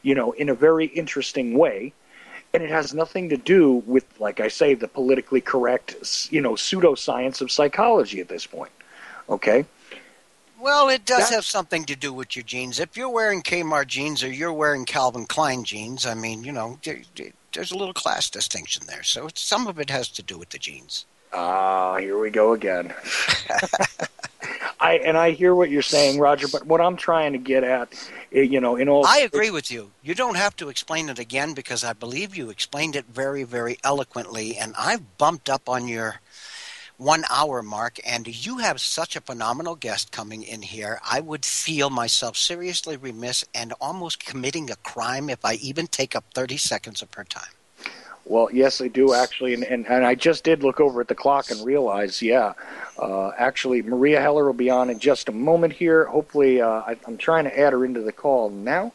in a very interesting way. And it has nothing to do with, like I say, the politically correct, pseudoscience of psychology at this point. Okay? Well, it does have something to do with your jeans. If you're wearing Kmart jeans or you're wearing Calvin Klein jeans, I mean, there's a little class distinction there. So some of it has to do with the jeans. Here we go again. I hear what you're saying, Roger, but what I'm trying to get at, I agree with you. You don't have to explain it again because I believe you explained it very, very eloquently, and I've bumped up on your 1 hour mark, and you have such a phenomenal guest coming in here. I would feel myself seriously remiss and almost committing a crime if I even take up 30 seconds of her time. Well, yes, I do, actually, and I just did look over at the clock and realize, actually, Meria Heller will be on in just a moment here. Hopefully, I'm trying to add her into the call now,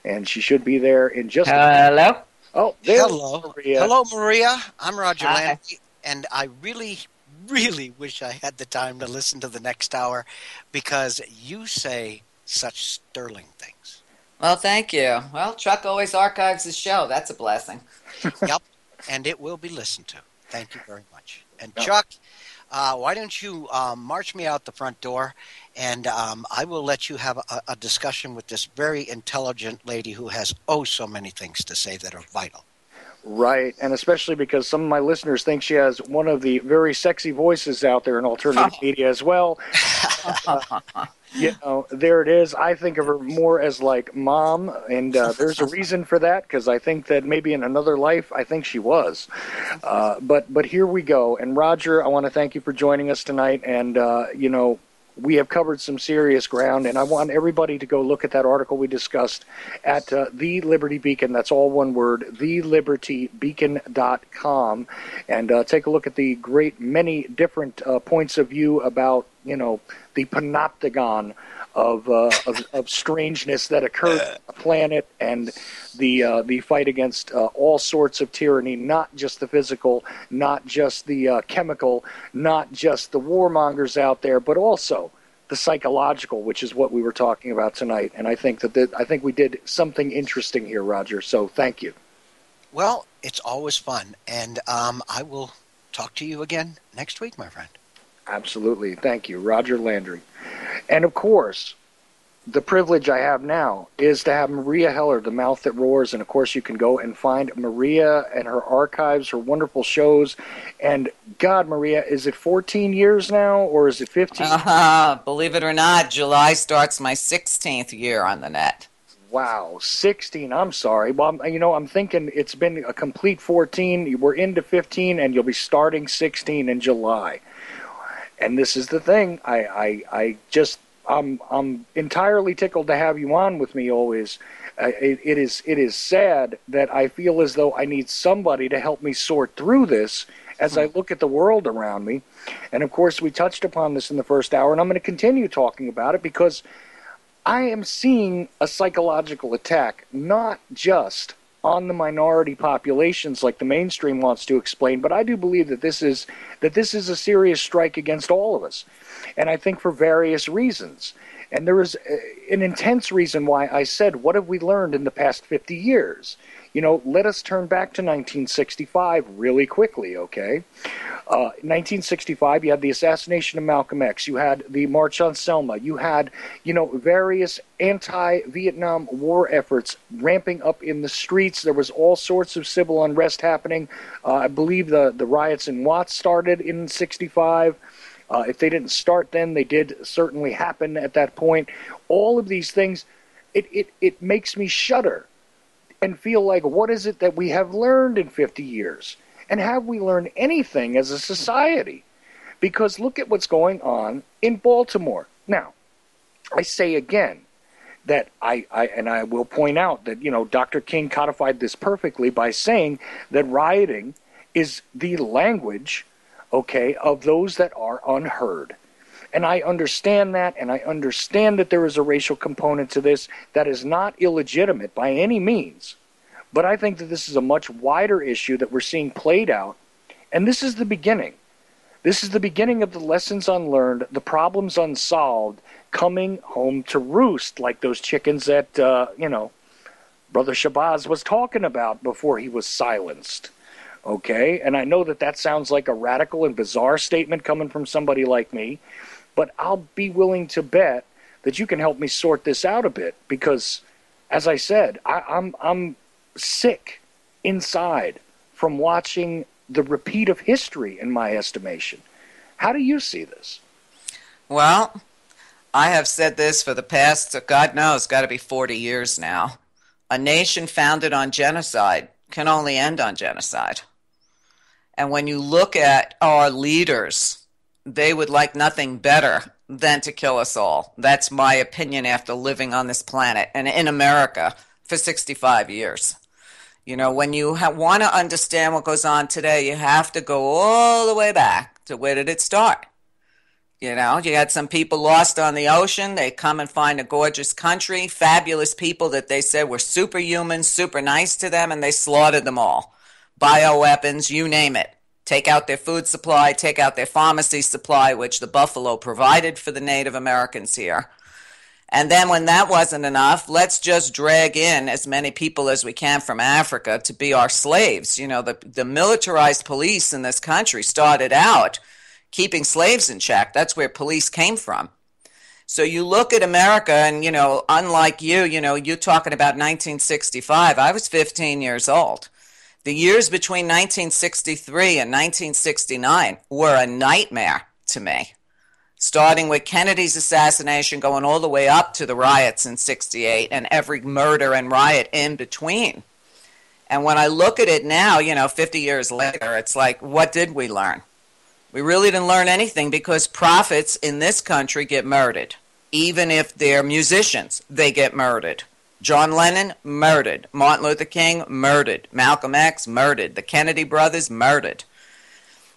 and she should be there in just a moment. Hello? Oh, there. Hello. Meria. Hello, Maria. I'm Roger Hi. Landry, and I really wish I had the time to listen to the next hour because you say such sterling things. Well, thank you. Well, Chuck always archives his show. That's a blessing. Yep, and it will be listened to. Thank you very much. And Chuck, why don't you march me out the front door, and I will let you have a discussion with this very intelligent lady who has so many things to say that are vital. Right, and especially because some of my listeners think she has one of the very sexy voices out there in alternative media as well. There it is. I think of her more as like mom, and there's a reason for that, because I think that maybe in another life, I think she was. But here we go. And Roger, I want to thank you for joining us tonight, and, we have covered some serious ground, and I want everybody to go look at that article we discussed at The Liberty Beacon. That's all one word, thelibertybeacon.com, and take a look at the great many different points of view about, the panopticon of strangeness that occurred on the planet, and the fight against all sorts of tyranny, not just the physical, not just the chemical, not just the warmongers out there, but also the psychological, which is what we were talking about tonight. And I think I think we did something interesting here, Roger. So thank you. Well, it's always fun, and I will talk to you again next week, my friend. Absolutely. Thank you, Roger Landry. And of course, the privilege I have now is to have Meria Heller, the mouth that roars, and of course you can go and find Meria and her archives, her wonderful shows. And God, Meria, is it 14 years now, or is it 15? Believe it or not, July starts my 16th year on the net. Wow, 16. I'm sorry. Well, I'm thinking it's been a complete 14. We're into 15, and you'll be starting 16 in July. And this is the thing. I'm entirely tickled to have you on with me always. It is sad that I feel as though I need somebody to help me sort through this as I look at the world around me. And of course, we touched upon this in the first hour, and I'm going to continue talking about it because I am seeing a psychological attack, not just on the minority populations like the mainstream wants to explain, but I do believe that this is a serious strike against all of us, and I think for various reasons. And there is an intense reason why I said, what have we learned in the past 50 years? Let us turn back to 1965 really quickly, okay? 1965, you had the assassination of Malcolm X. You had the March on Selma. You had, various anti-Vietnam War efforts ramping up in the streets. There was all sorts of civil unrest happening. I believe the riots in Watts started in 65. If they didn't start then, they did certainly happen at that point. All of these things, it makes me shudder. and feel like, what is it that we have learned in 50 years? And have we learned anything as a society? Because look at what's going on in Baltimore. Now, I say again that I will point out that, Dr. King codified this perfectly by saying that rioting is the language, okay, of those that are unheard. And I understand that, and I understand that there is a racial component to this that is not illegitimate by any means. But I think that this is a much wider issue that we're seeing played out, and this is the beginning. This is the beginning of the lessons unlearned, the problems unsolved, coming home to roost, like those chickens that, Brother Shabazz was talking about before he was silenced. Okay? And I know that that sounds like a radical and bizarre statement coming from somebody like me, but I'll be willing to bet that you can help me sort this out a bit, because, as I said, I'm sick inside from watching the repeat of history, in my estimation. How do you see this? Well, I have said this for the past, God knows, got to be 40 years now. A nation founded on genocide can only end on genocide. And when you look at our leaders, they would like nothing better than to kill us all. That's my opinion after living on this planet and in America for 65 years. When you want to understand what goes on today, you have to go all the way back to where did it start? You had some people lost on the ocean. They come and find a gorgeous country, fabulous people that they said were superhuman, super nice to them, and they slaughtered them all. Bioweapons, you name it. Take out their food supply, take out their pharmacy supply, which the buffalo provided for the Native Americans here. And then when that wasn't enough, let's just drag in as many people as we can from Africa to be our slaves. The militarized police in this country started out keeping slaves in check. That's where police came from. So you look at America and, unlike you're talking about 1965. I was 15 years old. The years between 1963 and 1969 were a nightmare to me. Starting with Kennedy's assassination, going all the way up to the riots in 68 and every murder and riot in between. And when I look at it now, 50 years later, it's like, what did we learn? We really didn't learn anything, because prophets in this country get murdered. Even if they're musicians, they get murdered. John Lennon, murdered. Martin Luther King, murdered. Malcolm X, murdered. The Kennedy brothers, murdered.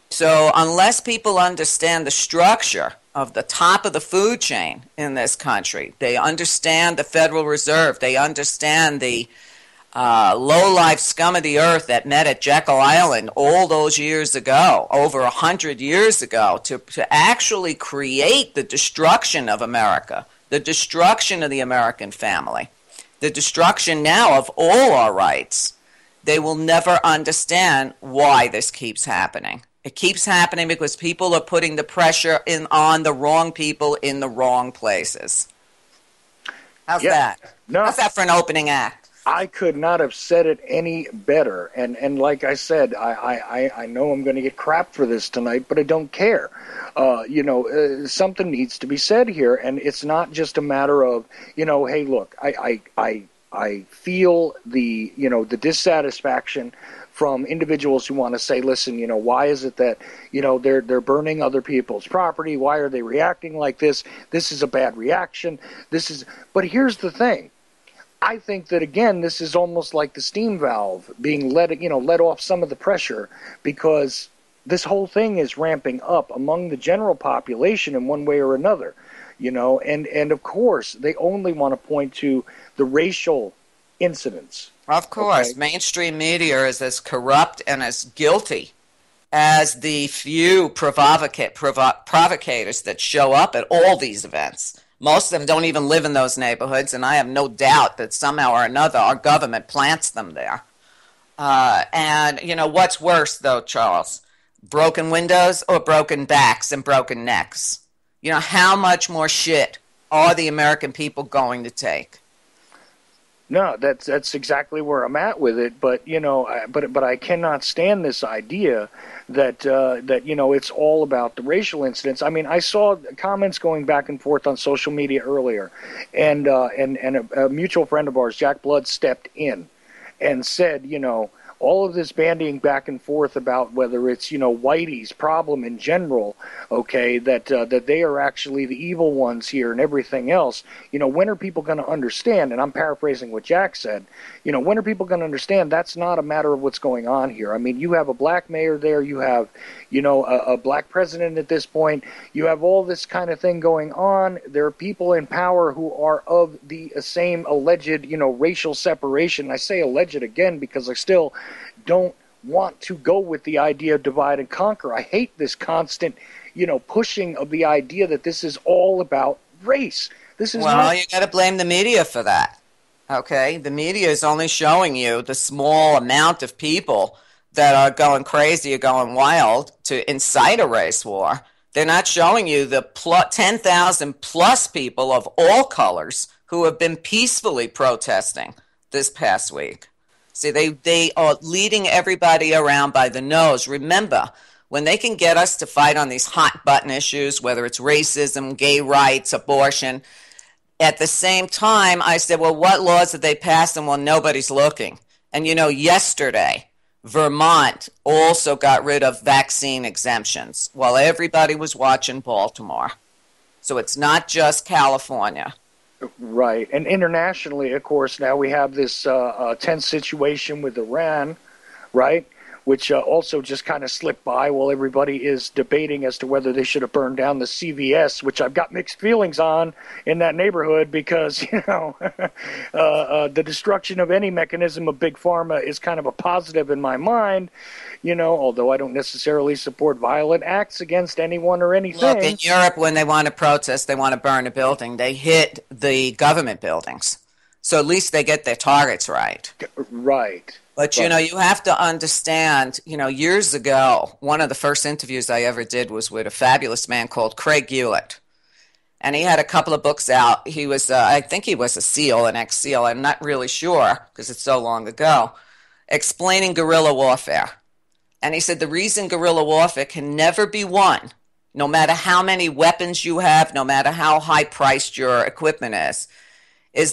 So unless people understand the structure of the top of the food chain in this country, they understand the Federal Reserve, they understand the low-life scum of the earth that met at Jekyll Island all those years ago, over 100 years ago, to actually create the destruction of America, the destruction of the American family, the destruction now of all our rights. They will never understand why this keeps happening. It keeps happening because people are putting the pressure on the wrong people in the wrong places. How's that? No. How's that for an opening act? I could not have said it any better. And like I said, I know I'm going to get crap for this tonight, but I don't care. Something needs to be said here, and it's not just a matter of, hey, look, I feel the dissatisfaction from individuals who want to say, listen, why is it that, they're burning other people's property? Why are they reacting like this? This is a bad reaction. But here's the thing. I think that, again, this is almost like the steam valve being let off some of the pressure, because this whole thing is ramping up among the general population in one way or another, and of course they only want to point to the racial incidents. Of course, okay? Mainstream media is as corrupt and as guilty as the few provocators that show up at all these events. Most of them don't even live in those neighborhoods, and I have no doubt that somehow or another our government plants them there. And what's worse, though, Charles? Broken windows or broken backs and broken necks? How much more shit are the American people going to take? No, that's exactly where I'm at with it. But but I cannot stand this idea that it's all about the racial incidents. I mean, I saw comments going back and forth on social media earlier, and a mutual friend of ours, Jack Blood, stepped in, and said, all of this bandying back and forth about whether it's, Whitey's problem in general, okay, that they are actually the evil ones here and everything else, when are people going to understand? And I'm paraphrasing what Jack said, when are people going to understand that's not a matter of what's going on here? I mean, you have a black mayor there, you have, a black president at this point, you have all this kind of thing going on. There are people in power who are of the same alleged, racial separation. I say alleged again because I still don't want to go with the idea of divide and conquer. I hate this constant, pushing of the idea that this is all about race. This is you got to blame the media for that. Okay, the media is only showing you the small amount of people that are going crazy or going wild to incite a race war. They're not showing you the 10,000 plus people of all colors who have been peacefully protesting this past week. See, they are leading everybody around by the nose. Remember, when they can get us to fight on these hot button issues, whether it's racism, gay rights, abortion, at the same time, I said, well, what laws did they pass? And well, nobody's looking. And yesterday, Vermont also got rid of vaccine exemptions while everybody was watching Baltimore. So it's not just California. Right. And internationally, of course, now we have this tense situation with Iran, right, which also just kind of slipped by while everybody is debating as to whether they should have burned down the CVS, which I've got mixed feelings on in that neighborhood because, the destruction of any mechanism of big pharma is kind of a positive in my mind, although I don't necessarily support violent acts against anyone or anything. Look, in Europe, when they want to protest, they want to burn a building, they hit the government buildings. So at least they get their targets right. Right. But, you have to understand, years ago, one of the first interviews I ever did was with a fabulous man called Craig Hewlett. And he had a couple of books out. He was, I think he was a SEAL, an ex-SEAL. I'm not really sure because it's so long ago, explaining guerrilla warfare. And he said the reason guerrilla warfare can never be won, no matter how many weapons you have, no matter how high-priced your equipment is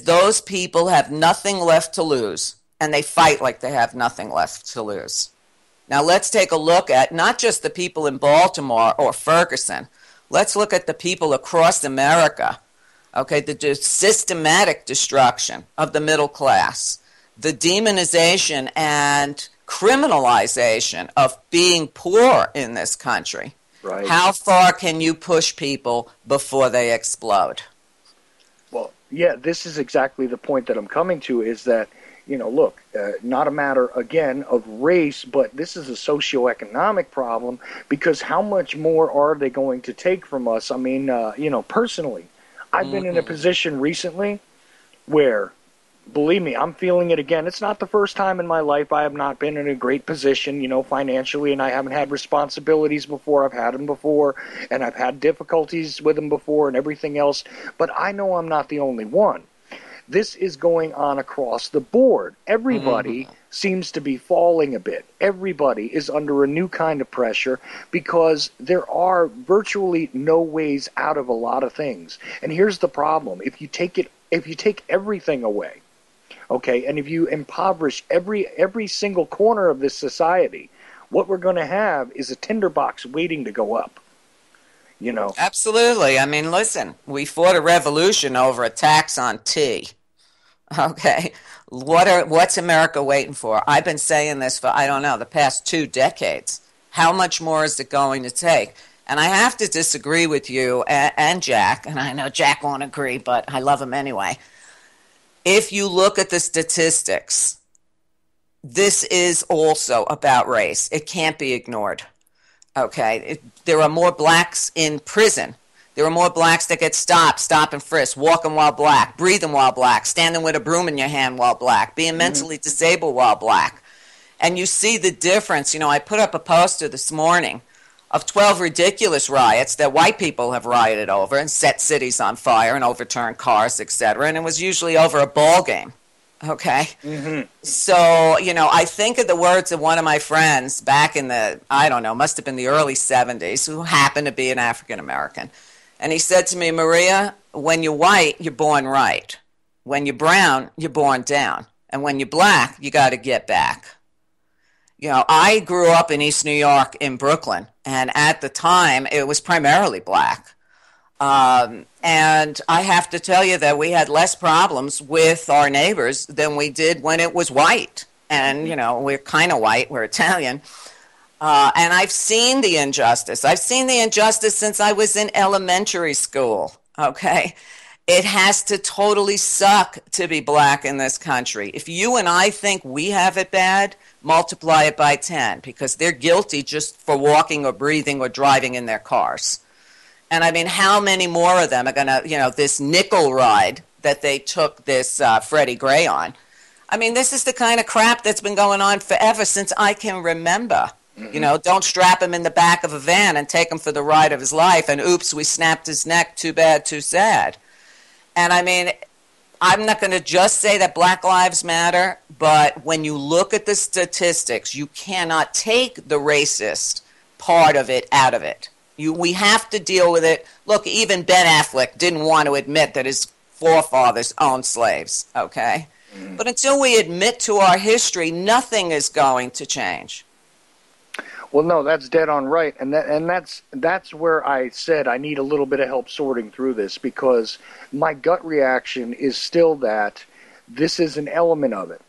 those people have nothing left to lose. And they fight like they have nothing left to lose. Now let's take a look at not just the people in Baltimore or Ferguson. Let's look at the people across America. Okay, the systematic destruction of the middle class, the demonization and criminalization of being poor in this country. Right. How far can you push people before they explode? Well, yeah, this is exactly the point that I'm coming to is that look, not a matter, again, of race, but this is a socioeconomic problem because how much more are they going to take from us? I mean, personally, I've been in a position recently where, believe me, I'm feeling it again. It's not the first time in my life I have not been in a great position, financially, and I haven't had responsibilities before. I've had them before, and I've had difficulties with them before and everything else, but I know I'm not the only one. This is going on across the board. Everybody seems to be falling a bit. Everybody is under a new kind of pressure because there are virtually no ways out of a lot of things. And here's the problem. If you take everything away, okay, and if you impoverish every single corner of this society, what we're going to have is a tinderbox waiting to go up. Absolutely. I mean, listen, we fought a revolution over a tax on tea. Okay, what's America waiting for? I've been saying this for, the past 2 decades. How much more is it going to take? And I have to disagree with you and Jack, and I know Jack won't agree, but I love him anyway. If you look at the statistics, this is also about race. It can't be ignored. Okay, there are more blacks in prison. There are more blacks that get stopped, stop and frisk, walking while black, breathing while black, standing with a broom in your hand while black, being mentally disabled while black. And you see the difference. I put up a poster this morning of 12 ridiculous riots that white people have rioted over and set cities on fire and overturned cars, etc. And it was usually over a ball game. Okay? So, I think of the words of one of my friends back in the, must have been the early 70s, who happened to be an African American. And he said to me, Maria, when you're white, you're born right. When you're brown, you're born down. And when you're black, you got to get back. You know, I grew up in East New York in Brooklyn, and at the time, it was primarily black. And I have to tell you that we had less problems with our neighbors than we did when it was white. And, you know, we're kind of white, we're Italian. And I've seen the injustice. I've seen the injustice since I was in elementary school, okay? It has to totally suck to be black in this country. If you and I think we have it bad, multiply it by 10, because they're guilty just for walking or breathing or driving in their cars. And I mean, how many more of them are going to, you know, this nickel ride that they took this Freddie Gray on? I mean, this is the kind of crap that's been going on forever since I can remember. Mm-hmm. You know, don't strap him in the back of a van and take him for the ride of his life. And oops, we snapped his neck. Too bad, too sad. And I mean, I'm not going to just say that Black Lives Matter, but when you look at the statistics, you cannot take the racist part of it out of it. We have to deal with it. Look, even Ben Affleck didn't want to admit that his forefathers owned slaves, okay? Mm-hmm. But until we admit to our history, nothing is going to change. Well, no, that's dead on right, and that's where I said I need a little bit of help sorting through this, because my gut reaction is still that this is an element of it.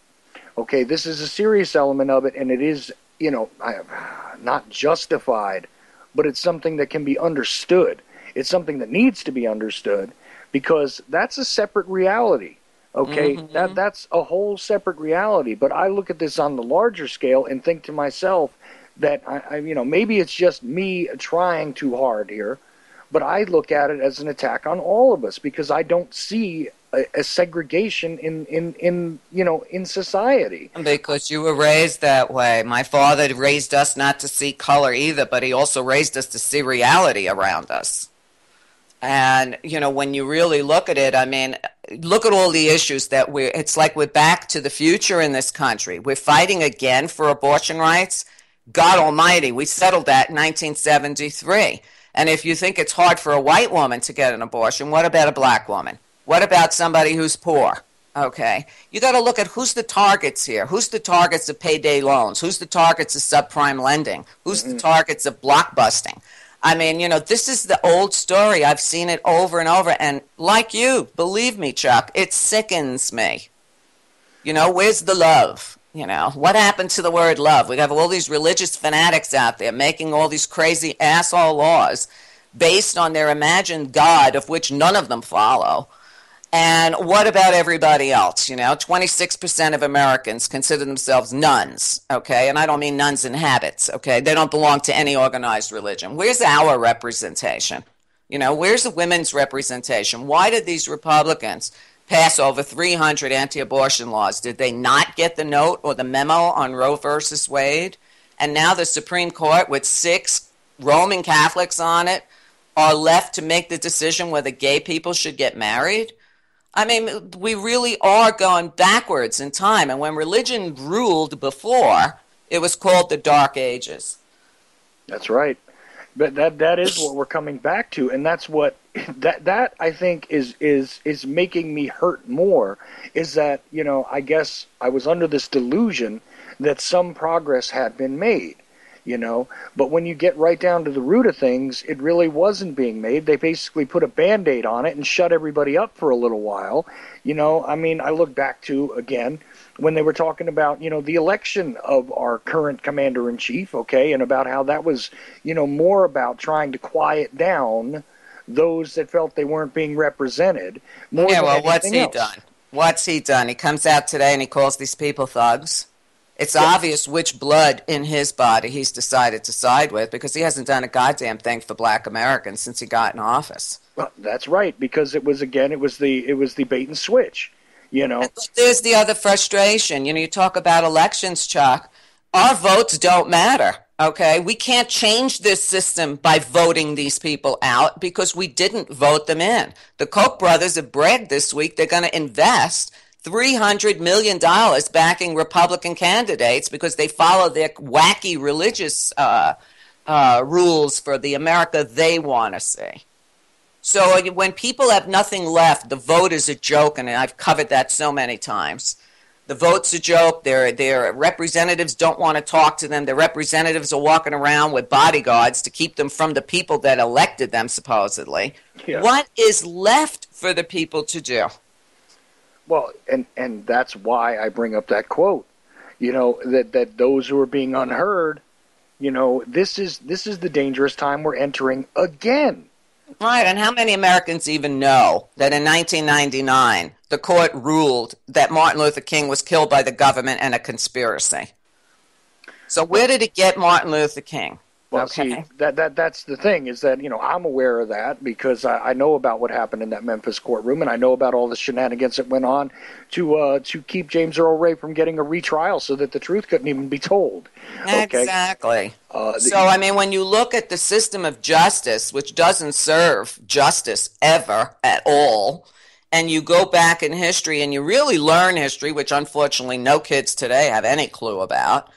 Okay, this is a serious element of it, and it is, you know, not justified, but it's something that can be understood. It's something that needs to be understood, because that's a separate reality. Okay, mm-hmm. That's a whole separate reality. But I look at this on the larger scale and think to myself that I you know, maybe it's just me trying too hard here, but I look at it as an attack on all of us, because I don't see a segregation in you know, in society. Because you were raised that way. My father raised us not to see color either, but he also raised us to see reality around us. And, you know, when you really look at it, I mean, look at all the issues that it's like we're back to the future in this country. We're fighting again for abortion rights. God almighty, we settled that in 1973. And if you think it's hard for a white woman to get an abortion, what about a black woman? What about somebody who's poor? Okay. You got to look at who's the targets here. Who's the targets of payday loans? Who's the targets of subprime lending? Who's the targets of blockbusting? I mean, you know, this is the old story. I've seen it over and over. And like you, believe me, Chuck, it sickens me. You know, where's the love? You know, what happened to the word love? We have all these religious fanatics out there making all these crazy asshole laws based on their imagined God, of which none of them follow. And what about everybody else? You know, 26% of Americans consider themselves nuns, okay? And I don't mean nuns in habits, okay? They don't belong to any organized religion. Where's our representation? You know, where's the women's representation? Why did these Republicans pass over 300 anti-abortion laws? Did they not get the note or the memo on Roe versus Wade? And now the Supreme Court, with 6 Roman Catholics on it, are left to make the decision whether gay people should get married? I mean, we really are going backwards in time. And when religion ruled before, it was called the Dark Ages. That's right. But that is what we're coming back to, and that's what that I think is making me hurt more, is that, you know, I guess I was under this delusion that some progress had been made, you know, but when you get right down to the root of things, it really wasn't being made. They basically put a Band-Aid on it and shut everybody up for a little while. You know, I mean, I look back to, again, when they were talking about, you know, the election of our current commander-in-chief, okay, and about how that was, you know, more about trying to quiet down those that felt they weren't being represented. More yeah, well, what's he done? What's he done? He comes out today and he calls these people thugs. It's obvious which blood in his body he's decided to side with, because he hasn't done a goddamn thing for black Americans since he got in office. Well, that's right, because it was the bait and switch. You know, and there's the other frustration. You know, you talk about elections, Chuck. Our votes don't matter, okay? We can't change this system by voting these people out because we didn't vote them in. The Koch brothers have bragged this week they're going to invest $300 million backing Republican candidates because they follow their wacky religious rules for the America they want to see. So when people have nothing left, the vote is a joke, and I've covered that so many times. The vote's a joke. Their representatives don't want to talk to them. Their representatives are walking around with bodyguards to keep them from the people that elected them, supposedly. Yeah. What is left for the people to do? Well, and that's why I bring up that quote. That those who are being unheard, this is the dangerous time we're entering again. Right, and how many Americans even know that in 1999 the court ruled that Martin Luther King was killed by the government and a conspiracy? So where did it get Martin Luther King? Well, see, that's the thing, is that, I'm aware of that because I know about what happened in that Memphis courtroom, and I know about all the shenanigans that went on to keep James Earl Ray from getting a retrial so that the truth couldn't even be told. Okay? Exactly. When you look at the system of justice, which doesn't serve justice ever at all, and you go back in history and you really learn history, which unfortunately no kids today have any clue about,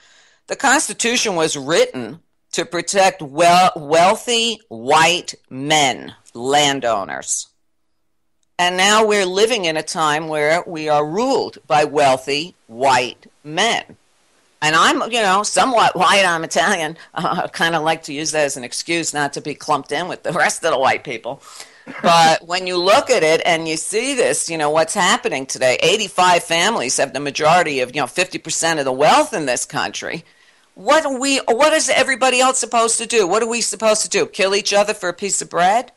the Constitution was written to protect wealthy white men, landowners. And now we're living in a time where we are ruled by wealthy white men. And I'm, somewhat white, I'm Italian. I kind of like to use that as an excuse not to be clumped in with the rest of the white people. But when you look at it and you see this, what's happening today, 85 families have the majority of, 50% of the wealth in this country. What is everybody else supposed to do? What are we supposed to do? Kill each other for a piece of bread?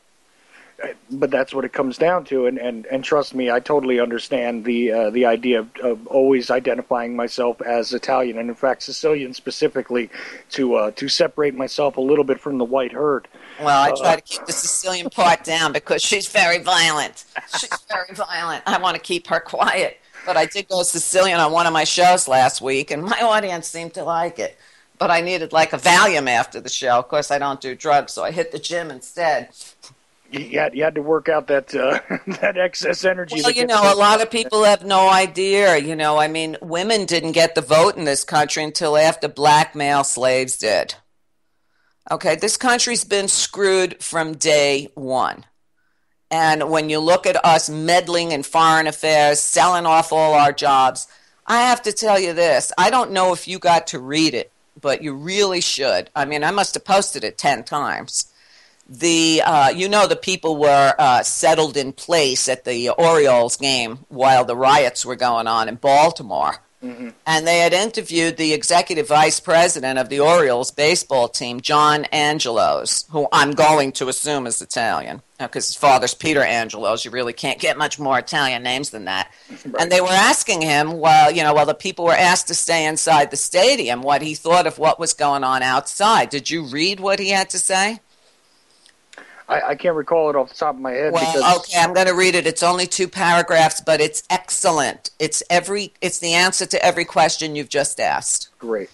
But that's what it comes down to, and trust me, I totally understand the idea of always identifying myself as Italian, and in fact Sicilian specifically, to separate myself a little bit from the white herd. Well, I try to keep the Sicilian part down because she's very violent. I want to keep her quiet. But I did go Sicilian on one of my shows last week, and my audience seemed to like it. But I needed like a Valium after the show. Of course, I don't do drugs, so I hit the gym instead. You had to work out that that excess energy. Well, a lot of people have no idea. Women didn't get the vote in this country until after black male slaves did. Okay, this country's been screwed from day one. And when you look at us meddling in foreign affairs, selling off all our jobs, I have to tell you this. I don't know if you got to read it, but you really should. I must have posted it 10 times. The people were settled in place at the Orioles game while the riots were going on in Baltimore. Mm-hmm. And they had interviewed the executive vice president of the Orioles baseball team, John Angelos, who I'm going to assume is Italian, because his father's Peter Angelos. You really can't get much more Italian names than that. Right. And they were asking him, while the people were asked to stay inside the stadium, what he thought of what was going on outside. Did you read what he had to say? I can't recall it off the top of my head. Okay, I'm going to read it. It's only 2 paragraphs, but it's excellent. It's the answer to every question you've just asked. Great.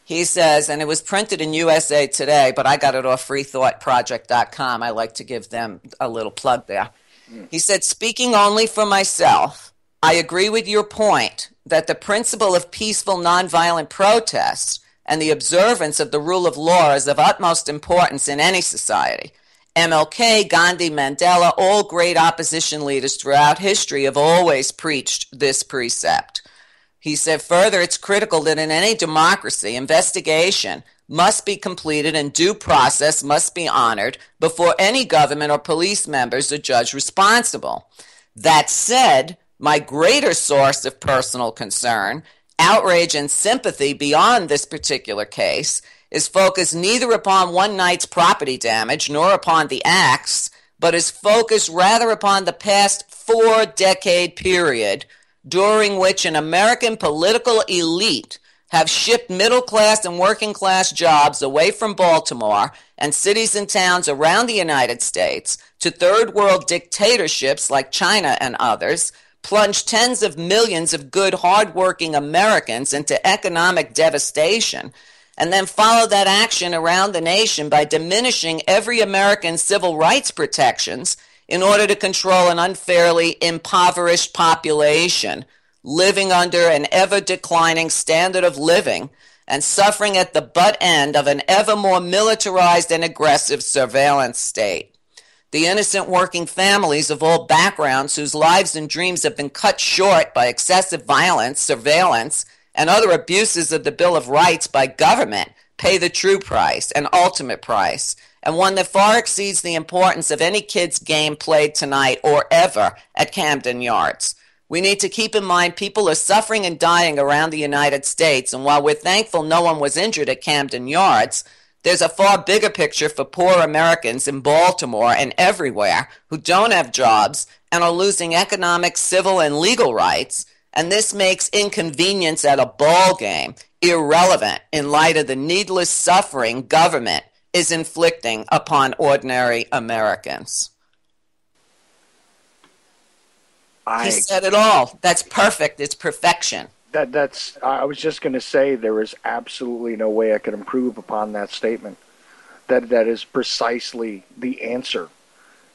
He says, and it was printed in USA Today, but I got it off freethoughtproject.com. I like to give them a little plug there. He said, speaking only for myself, I agree with your point that the principle of peaceful nonviolent protest and the observance of the rule of law is of utmost importance in any society. MLK, Gandhi, Mandela, all great opposition leaders throughout history have always preached this precept. He said further, it's critical that in any democracy, investigation must be completed and due process must be honored before any government or police members are judged responsible. That said, my greater source of personal concern, outrage and sympathy beyond this particular case, is focused neither upon one night's property damage nor upon the acts, but is focused rather upon the past 4-decade period during which an American political elite have shipped middle-class and working-class jobs away from Baltimore and cities and towns around the United States to third-world dictatorships like China and others, plunged tens of millions of good, hard-working Americans into economic devastation, and then follow that action around the nation by diminishing every American's civil rights protections in order to control an unfairly impoverished population living under an ever-declining standard of living and suffering at the butt end of an ever more militarized and aggressive surveillance state. The innocent working families of all backgrounds whose lives and dreams have been cut short by excessive violence, surveillance, and other abuses of the Bill of Rights by government pay the true price, an ultimate price, and one that far exceeds the importance of any kid's game played tonight or ever at Camden Yards. We need to keep in mind people are suffering and dying around the United States, and while we're thankful no one was injured at Camden Yards, there's a far bigger picture for poor Americans in Baltimore and everywhere who don't have jobs and are losing economic, civil, and legal rights, and this makes inconvenience at a ball game irrelevant in light of the needless suffering government is inflicting upon ordinary Americans. He said it all. That's perfect. It's perfection. I was just going to say there is absolutely no way I could improve upon that statement. That is precisely the answer.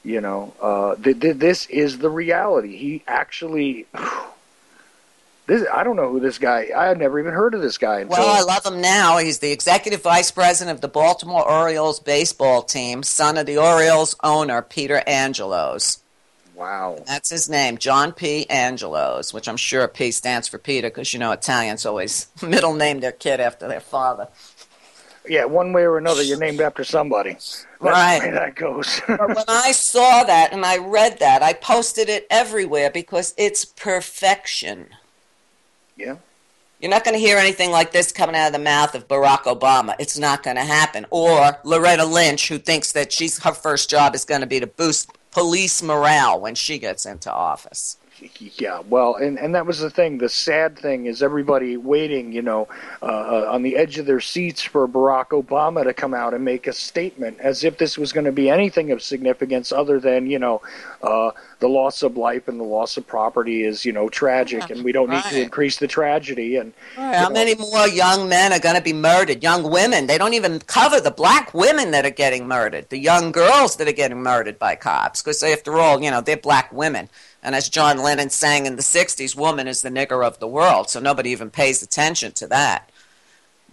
You know, this is the reality. He actually. I don't know who this guy. I had never even heard of this guy. Well, I love him now. He's the executive vice president of the Baltimore Orioles baseball team, son of the Orioles owner Peter Angelos. Wow. That's his name, John P. Angelos, which I'm sure P stands for Peter because, you know, Italians always middle name their kid after their father. Yeah, one way or another, you're named after somebody. That's right. the way that goes. But when I saw that and I read that, I posted it everywhere because it's perfection. Yeah. You're not going to hear anything like this coming out of the mouth of Barack Obama. It's not going to happen. Or Loretta Lynch, who thinks that her first job is going to be to boost police morale when she gets into office. Yeah, well, and that was the thing. The sad thing is everybody waiting, you know, on the edge of their seats for Barack Obama to come out and make a statement as if this was going to be anything of significance other than, you know, the loss of life and the loss of property is, you know, tragic, and we don't need to increase the tragedy. And how many more young men are going to be murdered? Young women. They don't even cover the black women that are getting murdered, the young girls that are getting murdered by cops, because after all, you know, they're black women. And as John Lennon sang in the 60s, woman is the nigger of the world, so nobody even pays attention to that.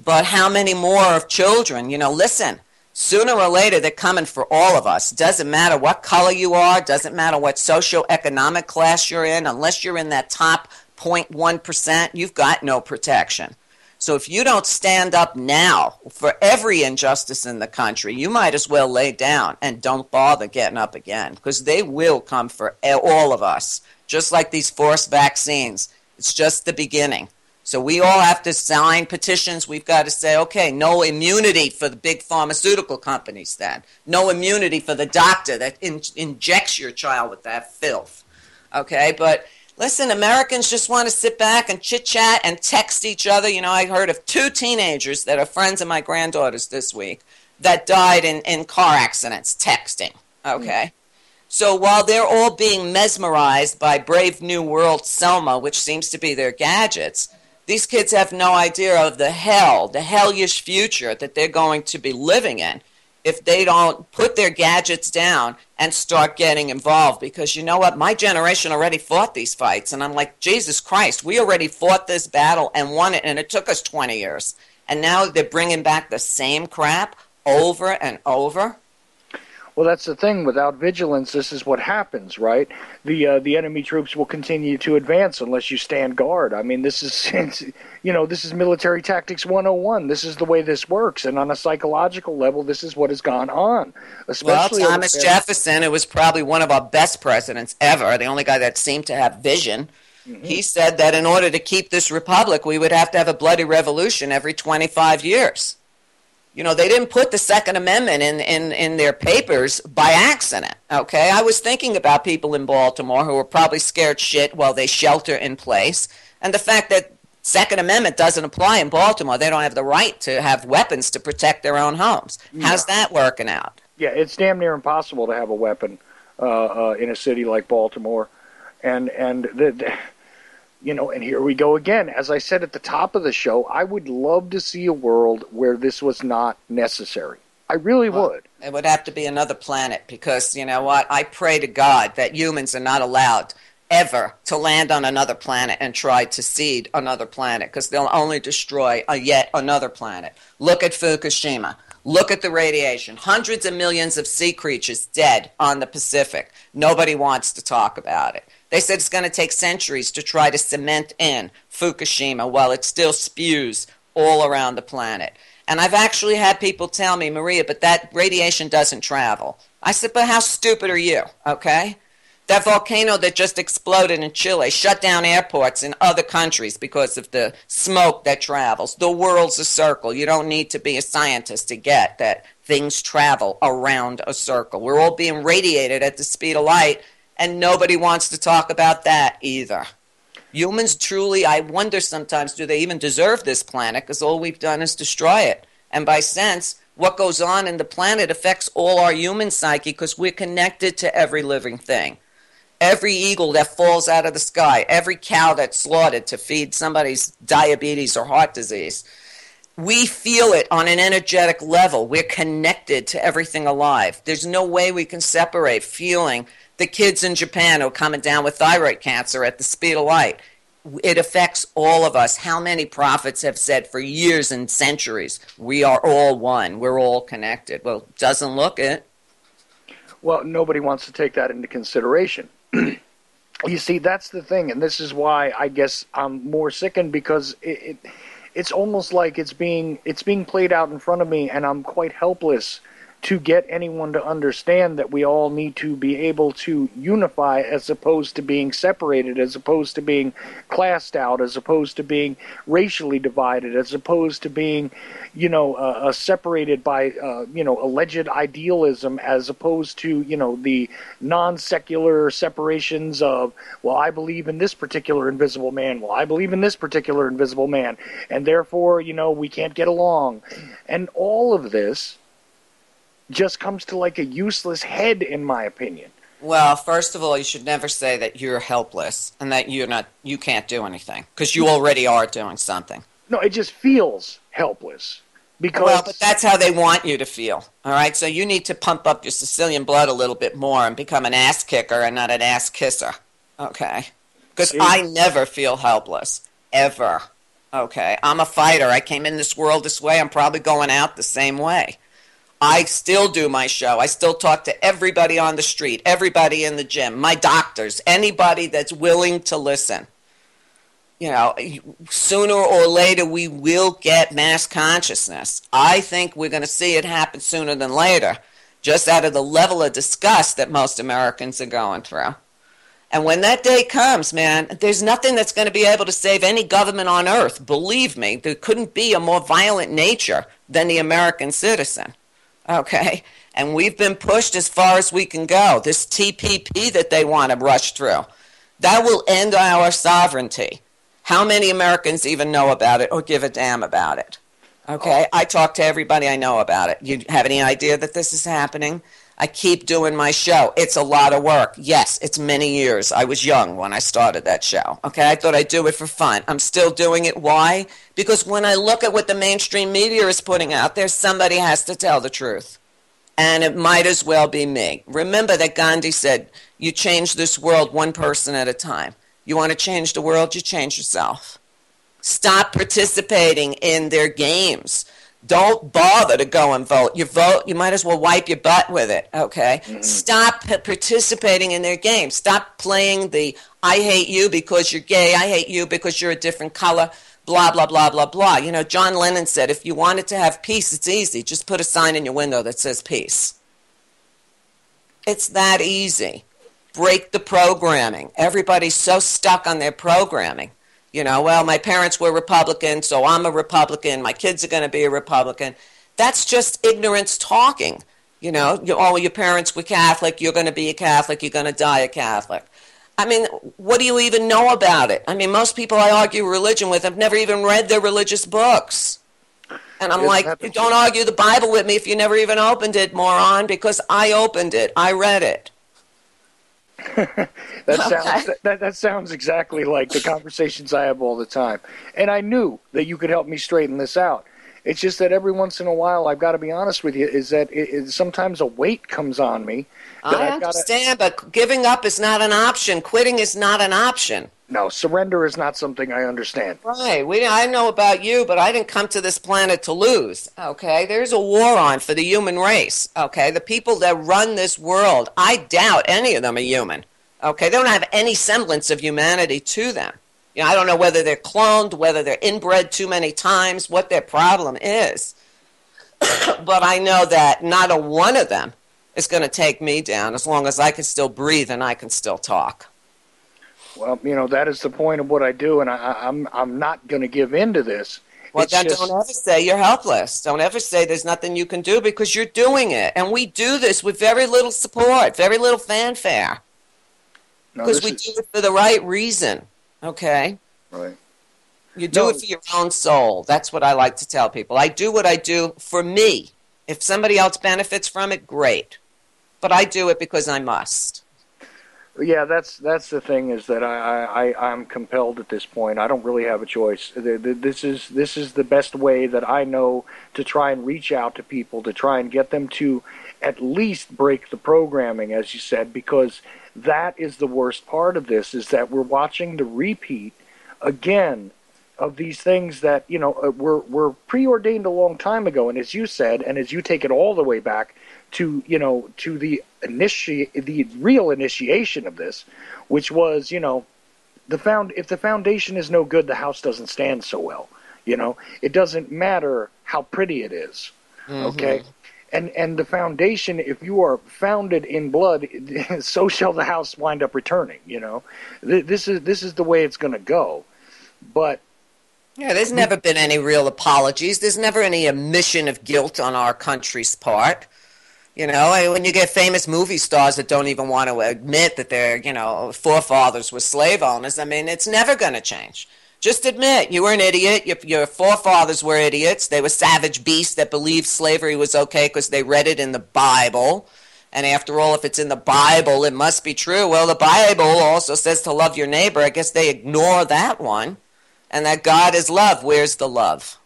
But how many more of children? You know, listen, sooner or later they're coming for all of us. Doesn't matter what color you are, doesn't matter what socioeconomic class you're in, unless you're in that top 0.1%, you've got no protection. So if you don't stand up now for every injustice in the country, you might as well lay down and don't bother getting up again, because they will come for all of us, just like these forced vaccines. It's just the beginning. So we all have to sign petitions. We've got to say, okay, no immunity for the big pharmaceutical companies then. No immunity for the doctor that injects your child with that filth. Okay, but listen, Americans just want to sit back and chit-chat and text each other. You know, I heard of 2 teenagers that are friends of my granddaughters this week that died in car accidents texting, okay? So while they're all being mesmerized by Brave New World Selma, which seems to be their gadgets, these kids have no idea of the hellish future that they're going to be living in if they don't put their gadgets down and start getting involved. Because you know what? My generation already fought these fights. And I'm like, Jesus Christ, we already fought this battle and won it, and it took us 20 years. And now they're bringing back the same crap over and over. Well, that's the thing. Without vigilance, this is what happens, right? The enemy troops will continue to advance unless you stand guard. I mean, this is, you know, this is military tactics 101. This is the way this works. And on a psychological level, this is what has gone on. Especially well, Thomas Jefferson, who was probably one of our best presidents ever, the only guy that seemed to have vision, he said that in order to keep this republic, we would have to have a bloody revolution every 25 years. You know, they didn't put the Second Amendment in their papers by accident, okay? I was thinking about people in Baltimore who were probably scared shit while they shelter in place, and the fact that Second Amendment doesn't apply in Baltimore. They don't have the right to have weapons to protect their own homes. How's that working out? Yeah, it's damn near impossible to have a weapon in a city like Baltimore. You know, and here we go again. As I said at the top of the show, I would love to see a world where this was not necessary. I really would. It would have to be another planet because, you know what, I pray to God that humans are not allowed ever to land on another planet and try to seed another planet because they'll only destroy yet another planet. Look at Fukushima. Look at the radiation. Hundreds of millions of sea creatures dead on the Pacific. Nobody wants to talk about it. They said it's going to take centuries to try to cement in Fukushima while it still spews all around the planet. And I've actually had people tell me, Maria, but that radiation doesn't travel. I said, but how stupid are you, okay? That volcano that just exploded in Chile shut down airports in other countries because of the smoke that travels. The world's a circle. You don't need to be a scientist to get that things travel around a circle. We're all being radiated at the speed of light, and nobody wants to talk about that either. Humans truly, I wonder sometimes, do they even deserve this planet? Because all we've done is destroy it. And by sense, what goes on in the planet affects all our human psyche because we're connected to every living thing. Every eagle that falls out of the sky, every cow that's slaughtered to feed somebody's diabetes or heart disease, we feel it on an energetic level. We're connected to everything alive. There's no way we can separate feeling the kids in Japan who are coming down with thyroid cancer at the speed of light. It affects all of us. How many prophets have said for years and centuries, we are all one, we're all connected? Well, it doesn't look it. Well, nobody wants to take that into consideration. You see, that's the thing, and this is why I guess I'm more sickened, because it's almost like it's being played out in front of me, and I'm quite helpless to get anyone to understand that we all need to be able to unify as opposed to being separated, as opposed to being classed out, as opposed to being racially divided, as opposed to being, separated by, alleged idealism, as opposed to, the non-secular separations of, well, I believe in this particular invisible man, well, I believe in this particular invisible man, and therefore, we can't get along. And all of this just comes to like a useless head, in my opinion. Well, first of all, you should never say that you're helpless and that you can't do anything, because you already are doing something. No, it just feels helpless. Well, but that's how they want you to feel, all right? So you need to pump up your Sicilian blood a little bit more and become an ass kicker and not an ass kisser, okay? Because I never feel helpless, ever, okay? I'm a fighter. I came in this world this way. I'm probably going out the same way. I still do my show. I still talk to everybody on the street, everybody in the gym, my doctors, anybody that's willing to listen. Sooner or later we will get mass consciousness. I think we're going to see it happen sooner than later, just out of the level of disgust that most Americans are going through. And when that day comes, man, there's nothing that's going to be able to save any government on earth. Believe me, there couldn't be a more violent nature than the American citizen. Okay, and we've been pushed as far as we can go. This TPP that they want to rush through, that will end our sovereignty. How many Americans even know about it or give a damn about it? Okay, I talk to everybody I know about it. You have any idea that this is happening? I keep doing my show. It's a lot of work. Yes, it's many years. I was young when I started that show. Okay, I thought I'd do it for fun. I'm still doing it. Why? Because when I look at what the mainstream media is putting out there, somebody has to tell the truth. And it might as well be me. Remember that Gandhi said, you change this world one person at a time. You want to change the world, you change yourself. Stop participating in their games. Don't bother to go and vote. You vote, you might as well wipe your butt with it, okay? Mm-hmm. Stop participating in their games. Stop playing the I hate you because you're gay, I hate you because you're a different color, blah, blah, blah, blah, blah. John Lennon said, if you wanted to have peace, it's easy. Just put a sign in your window that says peace. It's that easy. Break the programming. Everybody's so stuck on their programming. Well, my parents were Republican, so I'm a Republican. My kids are going to be a Republican. That's just ignorance talking. All your parents were Catholic. You're going to be a Catholic. You're going to die a Catholic. I mean, what do you even know about it? I mean, most people I argue religion with have never even read their religious books. And I'm like, don't argue the Bible with me if you never even opened it, moron, because I opened it. I read it. That sounds exactly like the conversations I have all the time. And I knew that you could help me straighten this out. It's just that every once in a while, I've got to be honest with you, is that sometimes a weight comes on me. I understand, but giving up is not an option. Quitting is not an option. No, surrender is not something I understand. Right. I know about you, but I didn't come to this planet to lose. Okay. There's a war on for the human race. Okay. The people that run this world, I doubt any of them are human. Okay. They don't have any semblance of humanity to them. You know, I don't know whether they're cloned, whether they're inbred too many times, what their problem is. But I know that not a one of them is going to take me down as long as I can still breathe and I can still talk. Well, you know, that is the point of what I do, and I'm not going to give in to this. Well, then don't ever say you're helpless. Don't ever say there's nothing you can do, because you're doing it. And we do this with very little support, very little fanfare. Because we do it for the right reason, okay? Right. You do it for your own soul. That's what I like to tell people. I do what I do for me. If somebody else benefits from it, great. But I do it because I must. Yeah, that's the thing, is that I'm compelled at this point. I don't really have a choice. This is the best way that I know to try and reach out to people, to try and get them to at least break the programming, as you said, because that is the worst part of this, is that we're watching the repeat again of these things that, you know, were preordained a long time ago. And as you said, and as you take it all the way back to, you know, to the real initiation of this, which was, you know, if the foundation is no good, the house doesn't stand so well. You know, it doesn't matter how pretty it is. Okay. And the foundation, if you are founded in blood, so shall the house wind up returning. You know, this is the way it's going to go. But yeah, there's never been any real apologies. There's never any admission of guilt on our country's part. You know, when you get famous movie stars that don't even want to admit that their, you know, forefathers were slave owners, I mean, it's never going to change. Just admit you were an idiot. Your forefathers were idiots. They were savage beasts that believed slavery was okay because they read it in the Bible. And after all, if it's in the Bible, it must be true. Well, the Bible also says to love your neighbor. I guess they ignore that one. And that God is love. Where's the love?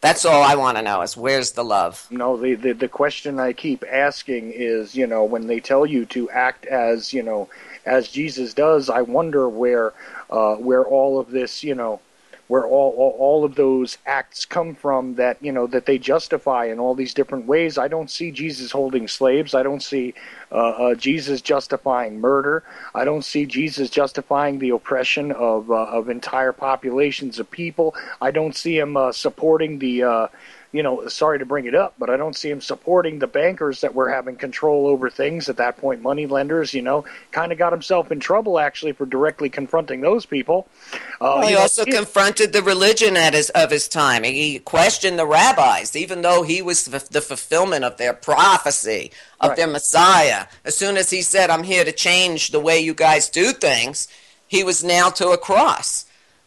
That's all I want to know, is where's the love? No, the question I keep asking is, you know, when they tell you to act as, you know, as Jesus does, I wonder where all of this, you know, where all of those acts come from that, you know, that they justify in all these different ways. I don't see Jesus holding slaves. I don't see Jesus justifying murder. I don't see Jesus justifying the oppression of entire populations of people. I don't see him supporting the you know, sorry to bring it up, but I don't see him supporting the bankers that were having control over things at that point, money lenders, you know, kind of got himself in trouble, actually, for directly confronting those people. He also confronted the religion of his time. He questioned the rabbis, even though he was the fulfillment of their prophecy, of their Messiah. As soon as he said, I'm here to change the way you guys do things, he was nailed to a cross.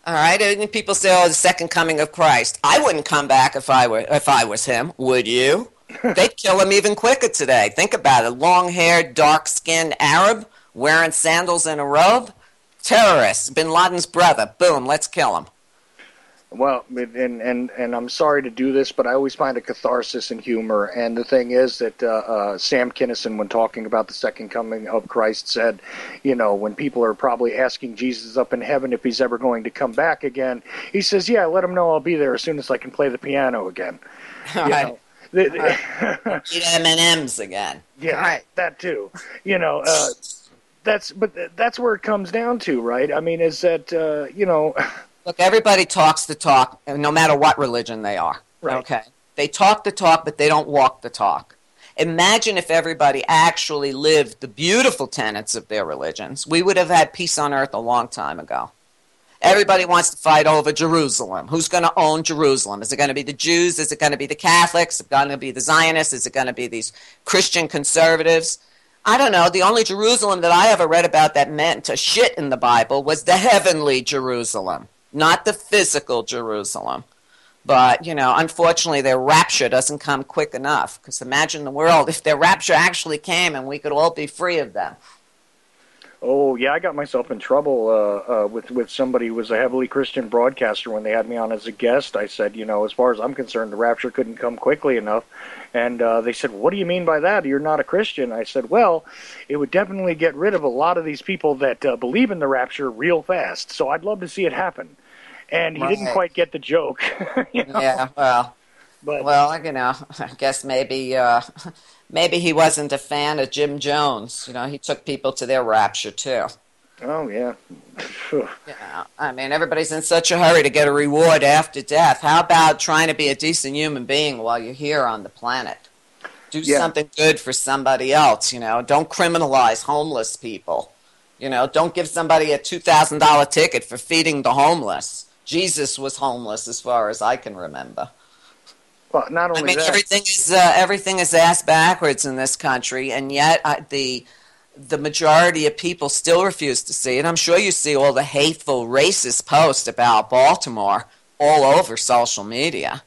All right, and people say, "Oh, the second coming of Christ." I wouldn't come back if I was him. Would you? They'd kill him even quicker today. Think about it: long-haired, dark-skinned Arab wearing sandals and a robe, terrorist, Bin Laden's brother. Boom, let's kill him. Well, and I'm sorry to do this, but I always find a catharsis in humor. And the thing is that Sam Kinison, when talking about the second coming of Christ, said, you know, when people are probably asking Jesus up in heaven if he's ever going to come back again, he says, yeah, let him know I'll be there as soon as I can play the piano again. Right. Eat M&Ms again. Yeah, right. That too. You know, that's where it comes down to, right? I mean, is that, you know... Look, everybody talks the talk, no matter what religion they are. Right. Okay. They talk the talk, but they don't walk the talk. Imagine if everybody actually lived the beautiful tenets of their religions. We would have had peace on earth a long time ago. Everybody wants to fight over Jerusalem. Who's going to own Jerusalem? Is it going to be the Jews? Is it going to be the Catholics? Is it going to be the Zionists? Is it going to be these Christian conservatives? I don't know. The only Jerusalem that I ever read about that meant a shit in the Bible was the heavenly Jerusalem. Not the physical Jerusalem. But, you know, unfortunately their rapture doesn't come quick enough. Because imagine the world if their rapture actually came and we could all be free of them. Oh, yeah, I got myself in trouble with somebody who was a heavily Christian broadcaster when they had me on as a guest. I said, as far as I'm concerned, the rapture couldn't come quickly enough. And they said, what do you mean by that? You're not a Christian. I said, well, it would definitely get rid of a lot of these people that believe in the rapture real fast. So I'd love to see it happen. And he didn't Right. quite get the joke. Yeah, well, But I guess maybe he wasn't a fan of Jim Jones. He took people to their rapture too. oh, yeah. I mean, everybody's in such a hurry to get a reward after death. How about trying to be a decent human being while you're here on the planet? Do Yeah. something good for somebody else, Don't criminalize homeless people. Don't give somebody a $2,000 ticket for feeding the homeless. Jesus was homeless as far as I can remember. Well, not I only mean, that. everything is ass backwards in this country, and yet the majority of people still refuse to see it. I'm sure you see all the hateful, racist posts about Baltimore all over social media.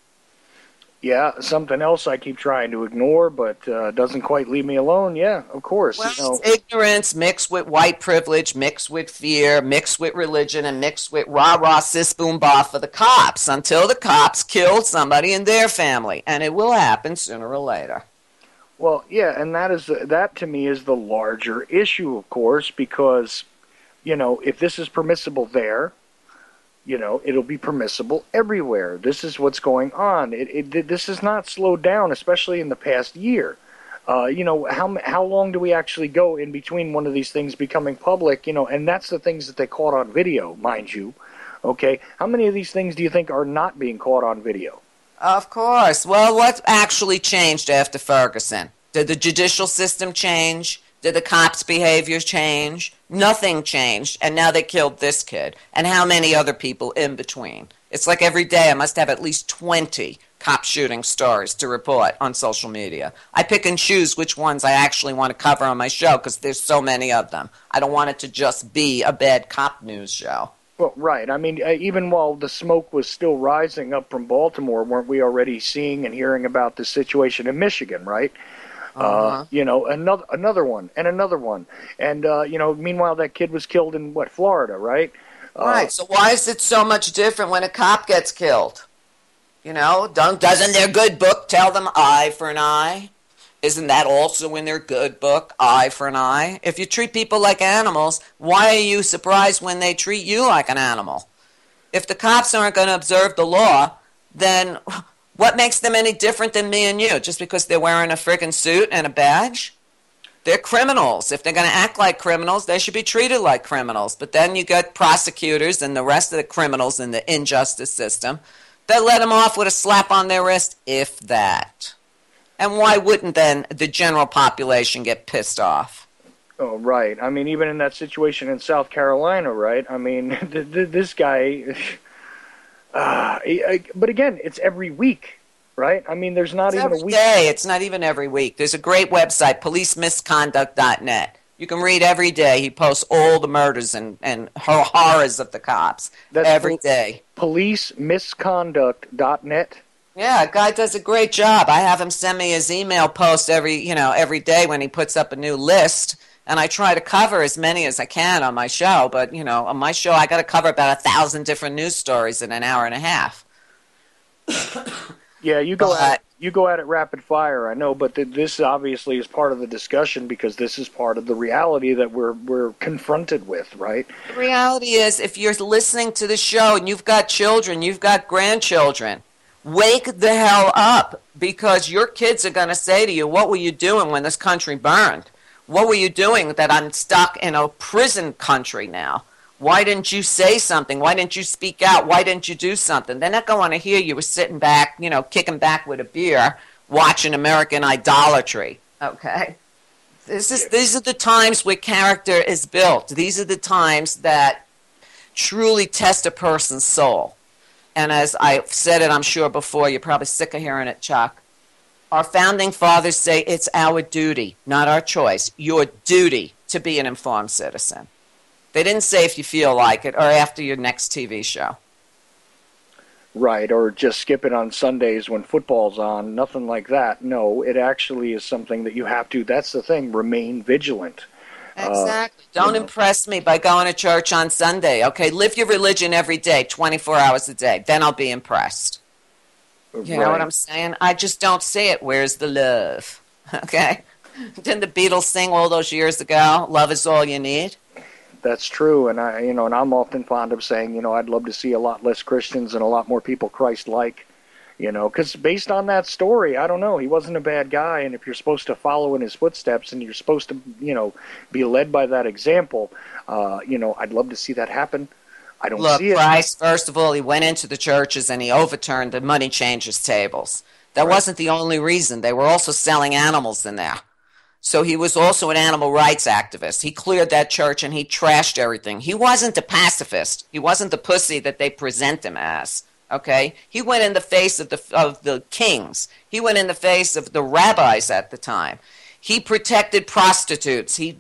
Yeah, something else I keep trying to ignore, but doesn't quite leave me alone. Yeah, of course. Well, it's ignorance mixed with white privilege, mixed with fear, mixed with religion, and mixed with rah-rah, sis, boom, bah for the cops until the cops killed somebody in their family. And it will happen sooner or later. Well, yeah, and that to me is the larger issue, of course, because, if this is permissible there, it'll be permissible everywhere. This is what's going on. This has not slowed down, especially in the past year. How long do we actually go in between one of these things becoming public? And that's the things that they caught on video, mind you. Okay, how many of these things do you think are not being caught on video? Of course. Well, what actually changed after Ferguson? Did the judicial system change? Did the cops' behavior change? Nothing changed, and now they killed this kid. And how many other people in between? It's like every day I must have at least 20 cop shooting stories to report on social media. I pick and choose which ones I actually want to cover on my show because there's so many of them. I don't want it to just be a bad cop news show. Well, right. I mean, even while the smoke was still rising up from Baltimore, weren't we already seeing and hearing about the situation in Michigan, right? Another one, and another one. And, meanwhile, that kid was killed in, Florida, right? Right. So why is it so much different when a cop gets killed? Doesn't their good book tell them eye for an eye? Isn't that also in their good book, eye for an eye? If you treat people like animals, why are you surprised when they treat you like an animal? If the cops aren't going to observe the law, then what makes them any different than me and you? Just because they're wearing a friggin' suit and a badge? They're criminals. If they're going to act like criminals, they should be treated like criminals. But then you got prosecutors and the rest of the criminals in the injustice system that let them off with a slap on their wrist, if that. And why wouldn't then the general population get pissed off? Oh, right. I mean, even in that situation in South Carolina, right? I mean, this guy... but again, it's every week, right? I mean, there's not even a week. Day. It's not even every week. There's a great website, policemisconduct.net. You can read every day. He posts all the murders and horrors of the cops every day. Policemisconduct.net. Yeah, a guy does a great job. I have him send me his email post every day when he puts up a new list, and I try to cover as many as I can on my show. But on my show, I got to cover about 1,000 different news stories in an hour and a half. Yeah, you go at it rapid fire. I know, but this obviously is part of the discussion because this is part of the reality that we're confronted with, right? The reality is, if you're listening to the show and you've got children, you've got grandchildren, wake the hell up, because your kids are going to say to you, what were you doing when this country burned? What were you doing that I'm stuck in a prison country now? Why didn't you say something? Why didn't you speak out? Why didn't you do something? They're not going to hear you were sitting back, kicking back with a beer, watching American idolatry, okay? These are the times where character is built. These are the times that truly test a person's soul. And as I've said it, I'm sure before, you're probably sick of hearing it, Chuck. Our founding fathers say it's our duty, not our choice, your duty to be an informed citizen. They didn't say if you feel like it or after your next TV show. Right, or just skip it on Sundays when football's on, nothing like that. No, it actually is something that you have to, that's the thing, remain vigilant. Exactly. Don't impress me by going to church on Sunday. Okay, live your religion every day, 24 hours a day. Then I'll be impressed. You know what I'm saying? I just don't see it. Where's the love? Okay? Didn't the Beatles sing all those years ago, love is all you need? That's true, and I'm often fond of saying, I'd love to see a lot less Christians and a lot more people Christ-like, because based on that story, I don't know, he wasn't a bad guy, and if you're supposed to follow in his footsteps and you're supposed to, be led by that example, I'd love to see that happen. I don't see it. Look, Christ, first of all, he went into the churches and he overturned the money changers' tables. That wasn't the only reason. They were also selling animals in there. So he was also an animal rights activist. He cleared that church and he trashed everything. He wasn't a pacifist. He wasn't the pussy that they present him as. Okay? He went in the face of the kings. He went in the face of the rabbis at the time. He protected prostitutes. He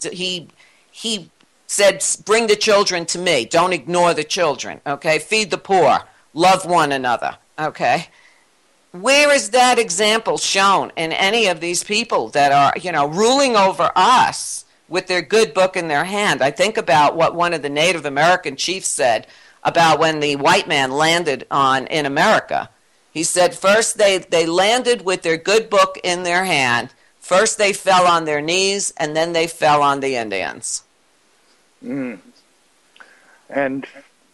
said, bring the children to me. Don't ignore the children. Okay? Feed the poor. Love one another. Okay? Where is that example shown in any of these people that are, ruling over us with their good book in their hand? I think about what one of the Native American chiefs said about when the white man landed in America. He said first they landed with their good book in their hand. First they fell on their knees, and then they fell on the Indians. And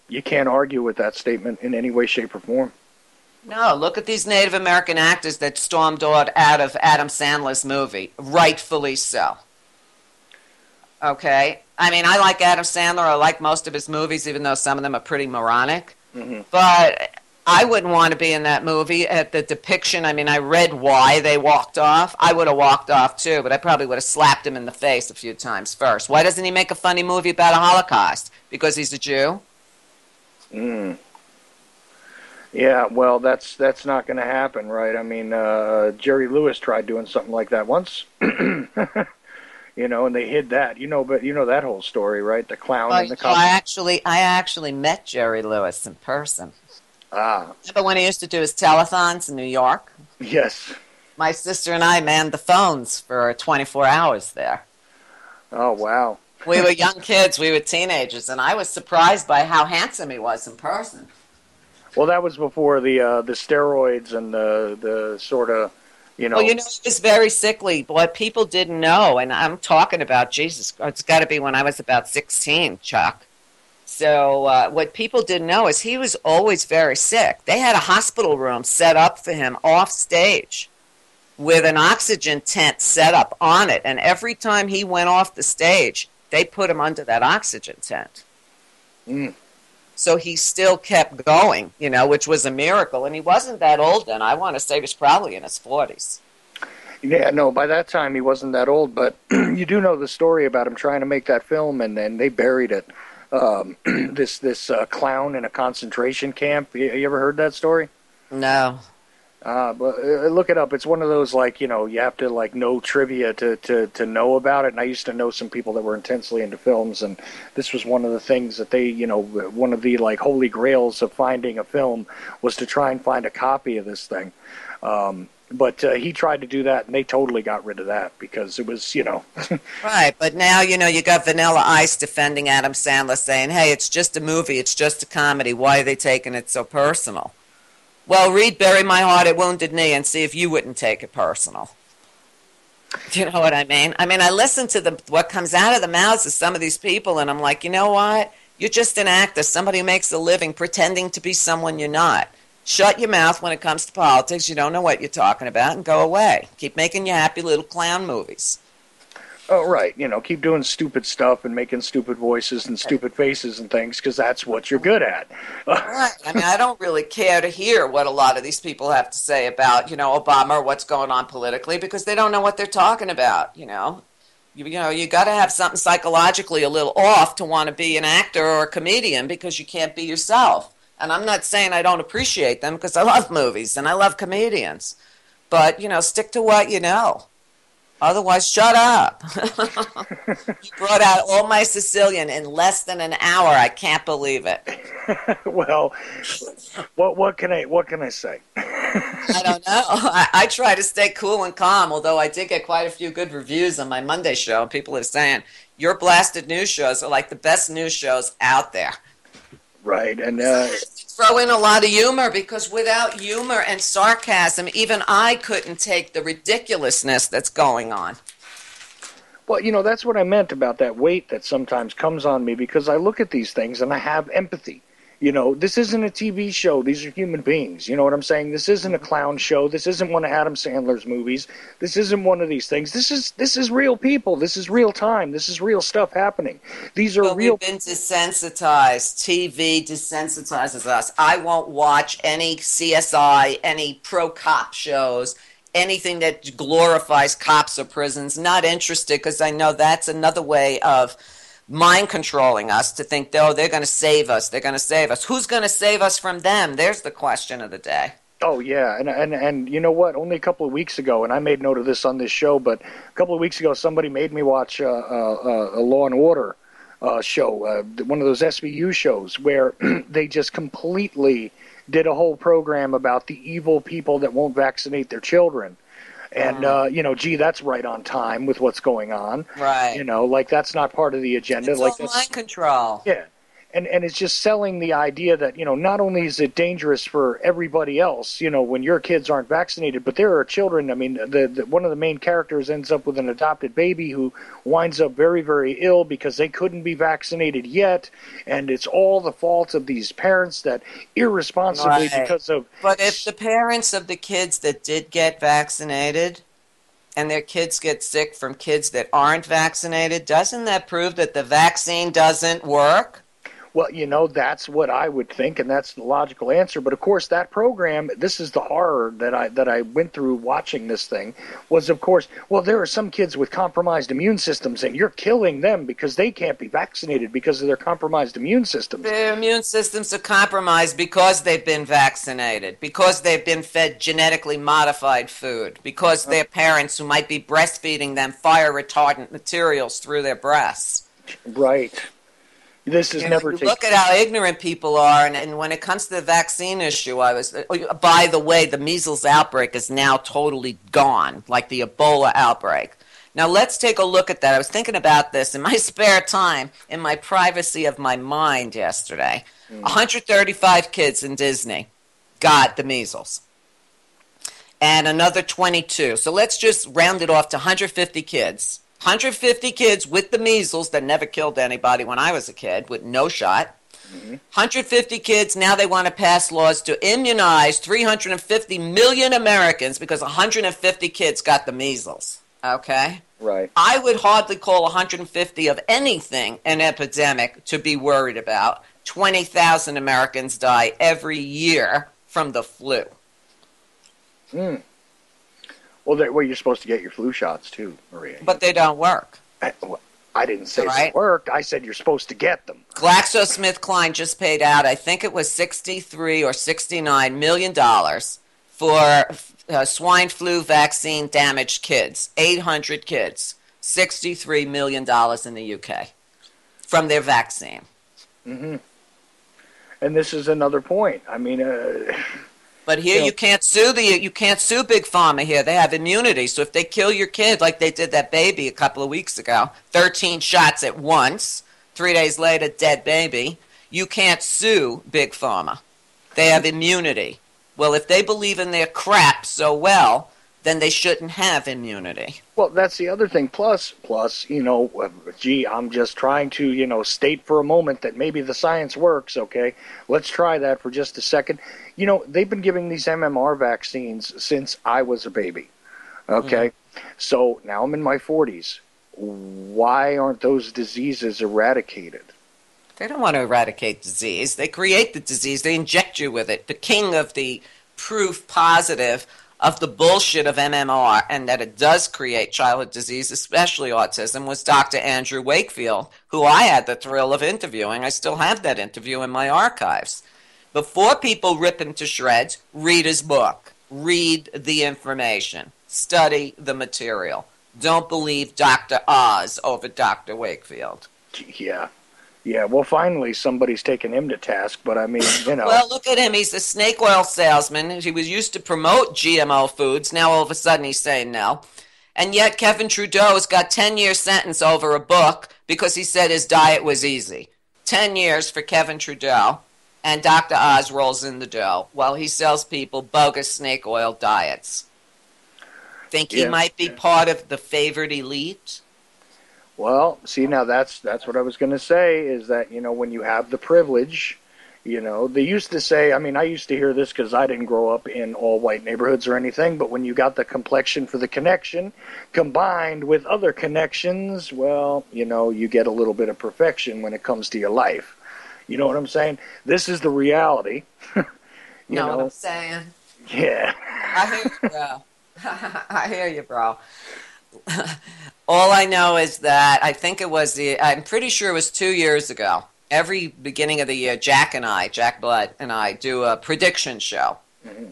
you can't argue with that statement in any way, shape, or form. No, look at these Native American actors that stormed out of Adam Sandler's movie. Rightfully so. Okay? I mean, I like Adam Sandler. I like most of his movies, even though some of them are pretty moronic. Mm-hmm. But I wouldn't want to be in that movie at the depiction. I mean, I read why they walked off. I would have walked off, too, but I probably would have slapped him in the face a few times first. Why doesn't he make a funny movie about a Holocaust? Because he's a Jew? Yeah, well, that's not going to happen, right? I mean, Jerry Lewis tried doing something like that once, and they hid that, but that whole story, right? The clown and the cop. I actually met Jerry Lewis in person. Remember when he used to do his telethons in New York? Yes. My sister and I manned the phones for 24 hours there. Oh, wow. We were young kids, we were teenagers, and I was surprised by how handsome he was in person. Well, that was before the steroids and the sort of, Well, he was very sickly. What people didn't know, and I'm talking about, Jesus, it's got to be when I was about 16, Chuck. So what people didn't know is he was always very sick. They had a hospital room set up for him off stage with an oxygen tent set up on it. And every time he went off the stage, they put him under that oxygen tent. So he still kept going, which was a miracle. And he wasn't that old then. I want to say he was probably in his 40s. Yeah, no, by that time he wasn't that old. But you do know the story about him trying to make that film, and then they buried it. This clown in a concentration camp. You ever heard that story? No. But look it up. It's one of those, you have to, know trivia to know about it. And I used to know some people that were intensely into films, and this was one of the things that they, one of the, holy grails of finding a film was to try and find a copy of this thing. But he tried to do that, and they totally got rid of that because it was, Right, but now, you got Vanilla Ice defending Adam Sandler saying, hey, it's just a movie, it's just a comedy. Why are they taking it so personal? Well, read Bury My Heart at Wounded Knee and see if you wouldn't take it personal. Do you know what I mean? I mean, I listen to what comes out of the mouths of some of these people, and I'm like, you know what? You're just an actor, somebody who makes a living pretending to be someone you're not. Shut your mouth when it comes to politics. You don't know what you're talking about, and go away. Keep making your happy little clown movies. Oh, right. Keep doing stupid stuff and making stupid voices and stupid faces and things because that's what you're good at. Right. I mean, I don't really care to hear what a lot of these people have to say about, Obama or what's going on politically because they don't know what they're talking about, You got to have something psychologically a little off to want to be an actor or a comedian because you can't be yourself. And I'm not saying I don't appreciate them because I love movies and I love comedians. But, stick to what you know. Otherwise, shut up. You brought out all my Sicilian in less than an hour. I can't believe it. Well, what can I say? I don't know. I try to stay cool and calm, although I did get quite a few good reviews on my Monday show. People are saying, your blasted news shows are like the best news shows out there. Right, and throw in a lot of humor, because without humor and sarcasm, even I couldn't take the ridiculousness that's going on. well, that's what I meant about that weight that sometimes comes on me, because I look at these things and I have empathy. This isn't a TV show. These are human beings. You know what I'm saying? This isn't a clown show. This isn't one of Adam Sandler's movies. This isn't one of these things. This is real people. This is real time. This is real stuff happening. These are real. We've been desensitized. TV desensitizes us. I won't watch any CSI, any pro-cop shows, anything that glorifies cops or prisons. Not interested, because I know that's another way of mind controlling us to think, oh, they're going to save us. They're going to save us. Who's going to save us from them? There's the question of the day. Oh, yeah, and you know what? Only a couple of weeks ago, and I made note of this on this show, but a couple of weeks ago, somebody made me watch a Law and Order show, one of those SVU shows, where they just completely did a whole program about the evil people that won't vaccinate their children. And, gee, that's right on time with what's going on. Right. Like that's not part of the agenda. It's all mind control. Yeah. And it's just selling the idea that, not only is it dangerous for everybody else, when your kids aren't vaccinated, but there are children. I mean, one of the main characters ends up with an adopted baby who winds up very, very ill because they couldn't be vaccinated yet. And it's all the fault of these parents that irresponsibly because of... But if the parents of the kids that did get vaccinated and their kids get sick from kids that aren't vaccinated, doesn't that prove that the vaccine doesn't work? Well, that's what I would think, and that's the logical answer. But of course, that program, this is the horror that I went through watching this thing, was of course, well, there are some kids with compromised immune systems, and you're killing them because they can't be vaccinated because of their compromised immune systems. Their immune systems are compromised because they've been vaccinated, because they've been fed genetically modified food, because their parents who might be breastfeeding them fire retardant materials through their breasts. Right. This is never. Look at how ignorant people are, and when it comes to the vaccine issue, by the way, the measles outbreak is now totally gone, like the Ebola outbreak. Now let's take a look at that. I was thinking about this in my spare time, in my privacy of my mind yesterday. 135 kids in Disney got the measles, and another 22. So let's just round it off to 150 kids. 150 kids with the measles that never killed anybody when I was a kid with no shot. 150 kids, now they want to pass laws to immunize 350 million Americans because 150 kids got the measles. Okay? Right. I would hardly call 150 of anything an epidemic to be worried about. 20,000 Americans die every year from the flu. Well, you're supposed to get your flu shots too, Maria. But they don't work. I didn't say they worked. I said you're supposed to get them. GlaxoSmithKline just paid out, I think it was $63 or $69 million for swine flu vaccine damaged kids. 800 kids. $63 million in the UK from their vaccine. And this is another point. I mean... But here you can't sue Big Pharma here. They have immunity. So if they kill your kid like they did that baby a couple of weeks ago, 13 shots at once, 3 days later, dead baby, you can't sue Big Pharma. They have immunity. Well, if they believe in their crap so well, then they shouldn't have immunity. Well, that's the other thing. Plus, I'm just trying to, state for a moment that maybe the science works, okay? Let's try that for just a second. They've been giving these MMR vaccines since I was a baby, okay? So now I'm in my 40s. Why aren't those diseases eradicated? They don't want to eradicate disease. They create the disease. They inject you with it. The king of the proof positive of the bullshit of MMR and that it does create childhood disease, especially autism, was Dr. Andrew Wakefield, who I had the thrill of interviewing. I still have that interview in my archives. Before people rip him to shreds, read his book. Read the information. Study the material. don't believe Dr. Oz over Dr. Wakefield. Yeah. Yeah, well, finally somebody's taken him to task, but I mean, Well, look at him. He's a snake oil salesman. He was used to promote GMO foods. Now all of a sudden he's saying no. And yet Kevin Trudeau's got 10-year sentence over a book because he said his diet was easy. 10 years for Kevin Trudeau, and Dr. Oz rolls in the dough while he sells people bogus snake oil diets. Think he might be part of the favored elite? Well, see, now that's what I was going to say, is that, when you have the privilege, they used to say, I mean, I used to hear this because I didn't grow up in all white neighborhoods or anything, but when you got the complexion for the connection combined with other connections, well, you get a little bit of perfection when it comes to your life. You know what I'm saying? This is the reality. You know what I'm saying? Yeah. I hear you, bro. I hear you, bro. All I know is that I'm pretty sure it was 2 years ago. Every beginning of the year, Jack Blood and I do a prediction show. Mm-hmm.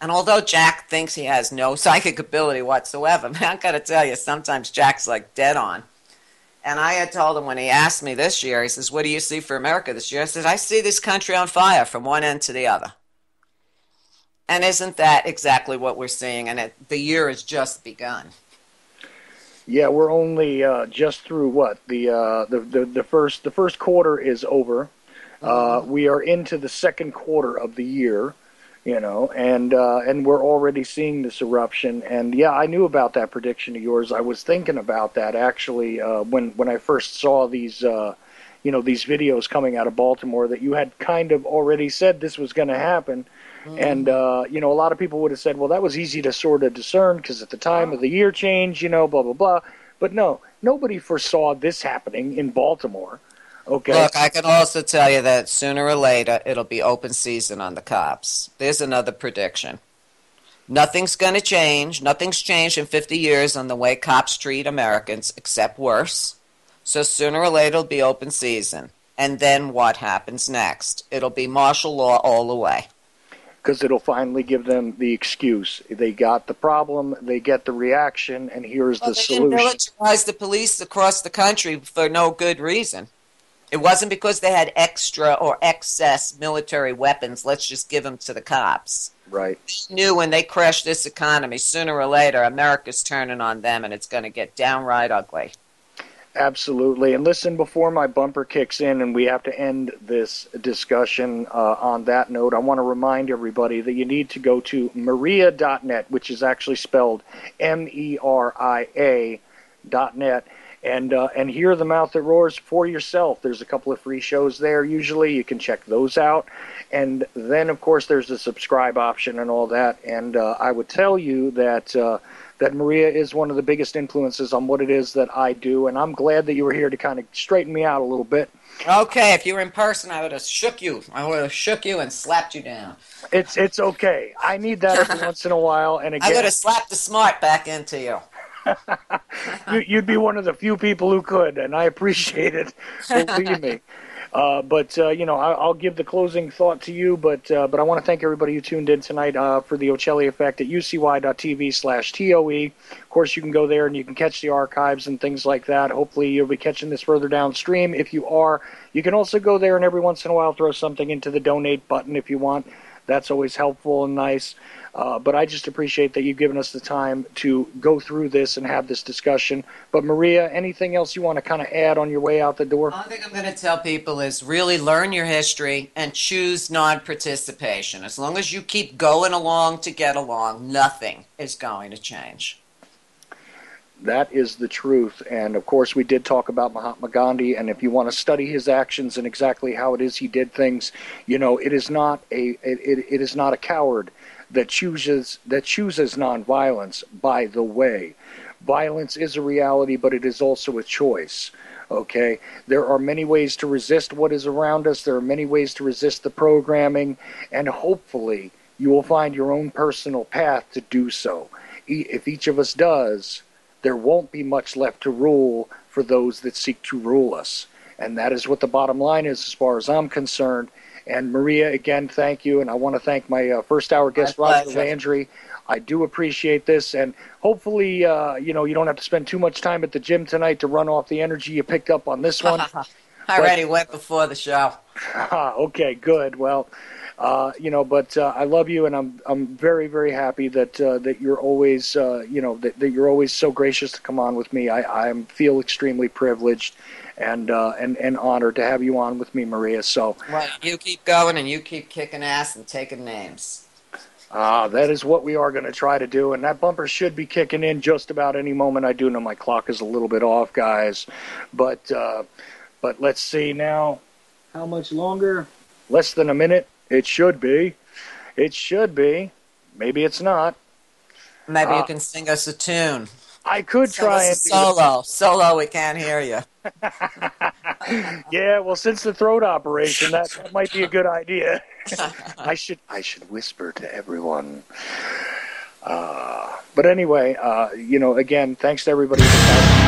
And although Jack thinks he has no psychic ability whatsoever, man, I got to tell you, sometimes Jack's like dead on. And I had told him when he asked me this year, he says, what do you see for America this year? I said, I see this country on fire from one end to the other. And isn't that exactly what we're seeing? And the year has just begun. Yeah, we're only just through what the first quarter is over. We are into the second quarter of the year, and we're already seeing this eruption. And yeah, I knew about that prediction of yours. I was thinking about that actually when I first saw these these videos coming out of Baltimore, that you had kind of already said this was going to happen. And, a lot of people would have said, well, that was easy to sort of discern because at the time of the year change, blah, blah, blah. But no, nobody foresaw this happening in Baltimore. Okay. Look, I can also tell you that sooner or later it'll be open season on the cops. There's another prediction. Nothing's going to change. Nothing's changed in 50 years on the way cops treat Americans, except worse. So sooner or later it'll be open season. And then what happens next? It'll be martial law all the way. Because it'll finally give them the excuse. They got the problem, they get the reaction, and here's the solution. They didn't militarize the police across the country for no good reason. It wasn't because they had extra or excess military weapons. Let's just give them to the cops. Right. They knew when they crashed this economy, sooner or later, America's turning on them, and it's going to get downright ugly. Absolutely. And listen, before my bumper kicks in and we have to end this discussion on that note, I want to remind everybody that you need to go to Meria.net, which is actually spelled MERIA.net, and hear the mouth that roars for yourself. There's a couple of free shows there usually. You can check those out. And then, of course, there's the subscribe option and all that. And I would tell you that Meria is one of the biggest influences on what it is that I do, and I'm glad that you were here to kind of straighten me out a little bit. Okay, if you were in person, I would have shook you. I would have shook you and slapped you down. It's okay. I need that every once in a while. And again, I would have slapped the smart back into you. You'd be one of the few people who could, and I appreciate it. Believe me. But I'll give the closing thought to you, but I want to thank everybody who tuned in tonight for the Ochelli Effect at ucy.tv/TOE. Of course, you can go there and you can catch the archives and things like that. Hopefully, you'll be catching this further downstream. If you are, you can also go there and every once in a while throw something into the donate button if you want. That's always helpful and nice. But I just appreciate that you've given us the time to go through this and have this discussion. But Meria, anything else you want to kind of add on your way out the door? All I think I'm going to tell people is really learn your history and choose non-participation. As long as you keep going along to get along, nothing is going to change. That is the truth. And, of course, we did talk about Mahatma Gandhi, and if you want to study his actions and exactly how it is he did things, it is not a coward that chooses nonviolence. By the way, violence is a reality, but it is also a choice. Okay, there are many ways to resist what is around us. There are many ways to resist the programming, and hopefully you will find your own personal path to do so. If each of us does, there won't be much left to rule for those that seek to rule us. And that is what the bottom line is as far as I'm concerned. And Maria, again, thank you. And I want to thank my first hour guest, Roger Landry. I do appreciate this, and hopefully, you don't have to spend too much time at the gym tonight to run off the energy you picked up on this one. I already went before the show. Okay, good. Well, but I love you, and I'm very, very happy that you're always, that you're always so gracious to come on with me. I feel extremely privileged and honored to have you on with me, Maria. So, well, you keep going, and you keep kicking ass and taking names. That is what we are going to try to do, and that bumper should be kicking in just about any moment. I do know my clock is a little bit off, guys, but let's see now. How much longer? Less than a minute. It should be. It should be. Maybe it's not. Maybe you can sing us a tune. I could try and solo. We can't hear you. Yeah, well, since the throat operation, that might be a good idea. I should whisper to everyone. But anyway, again, thanks to everybody for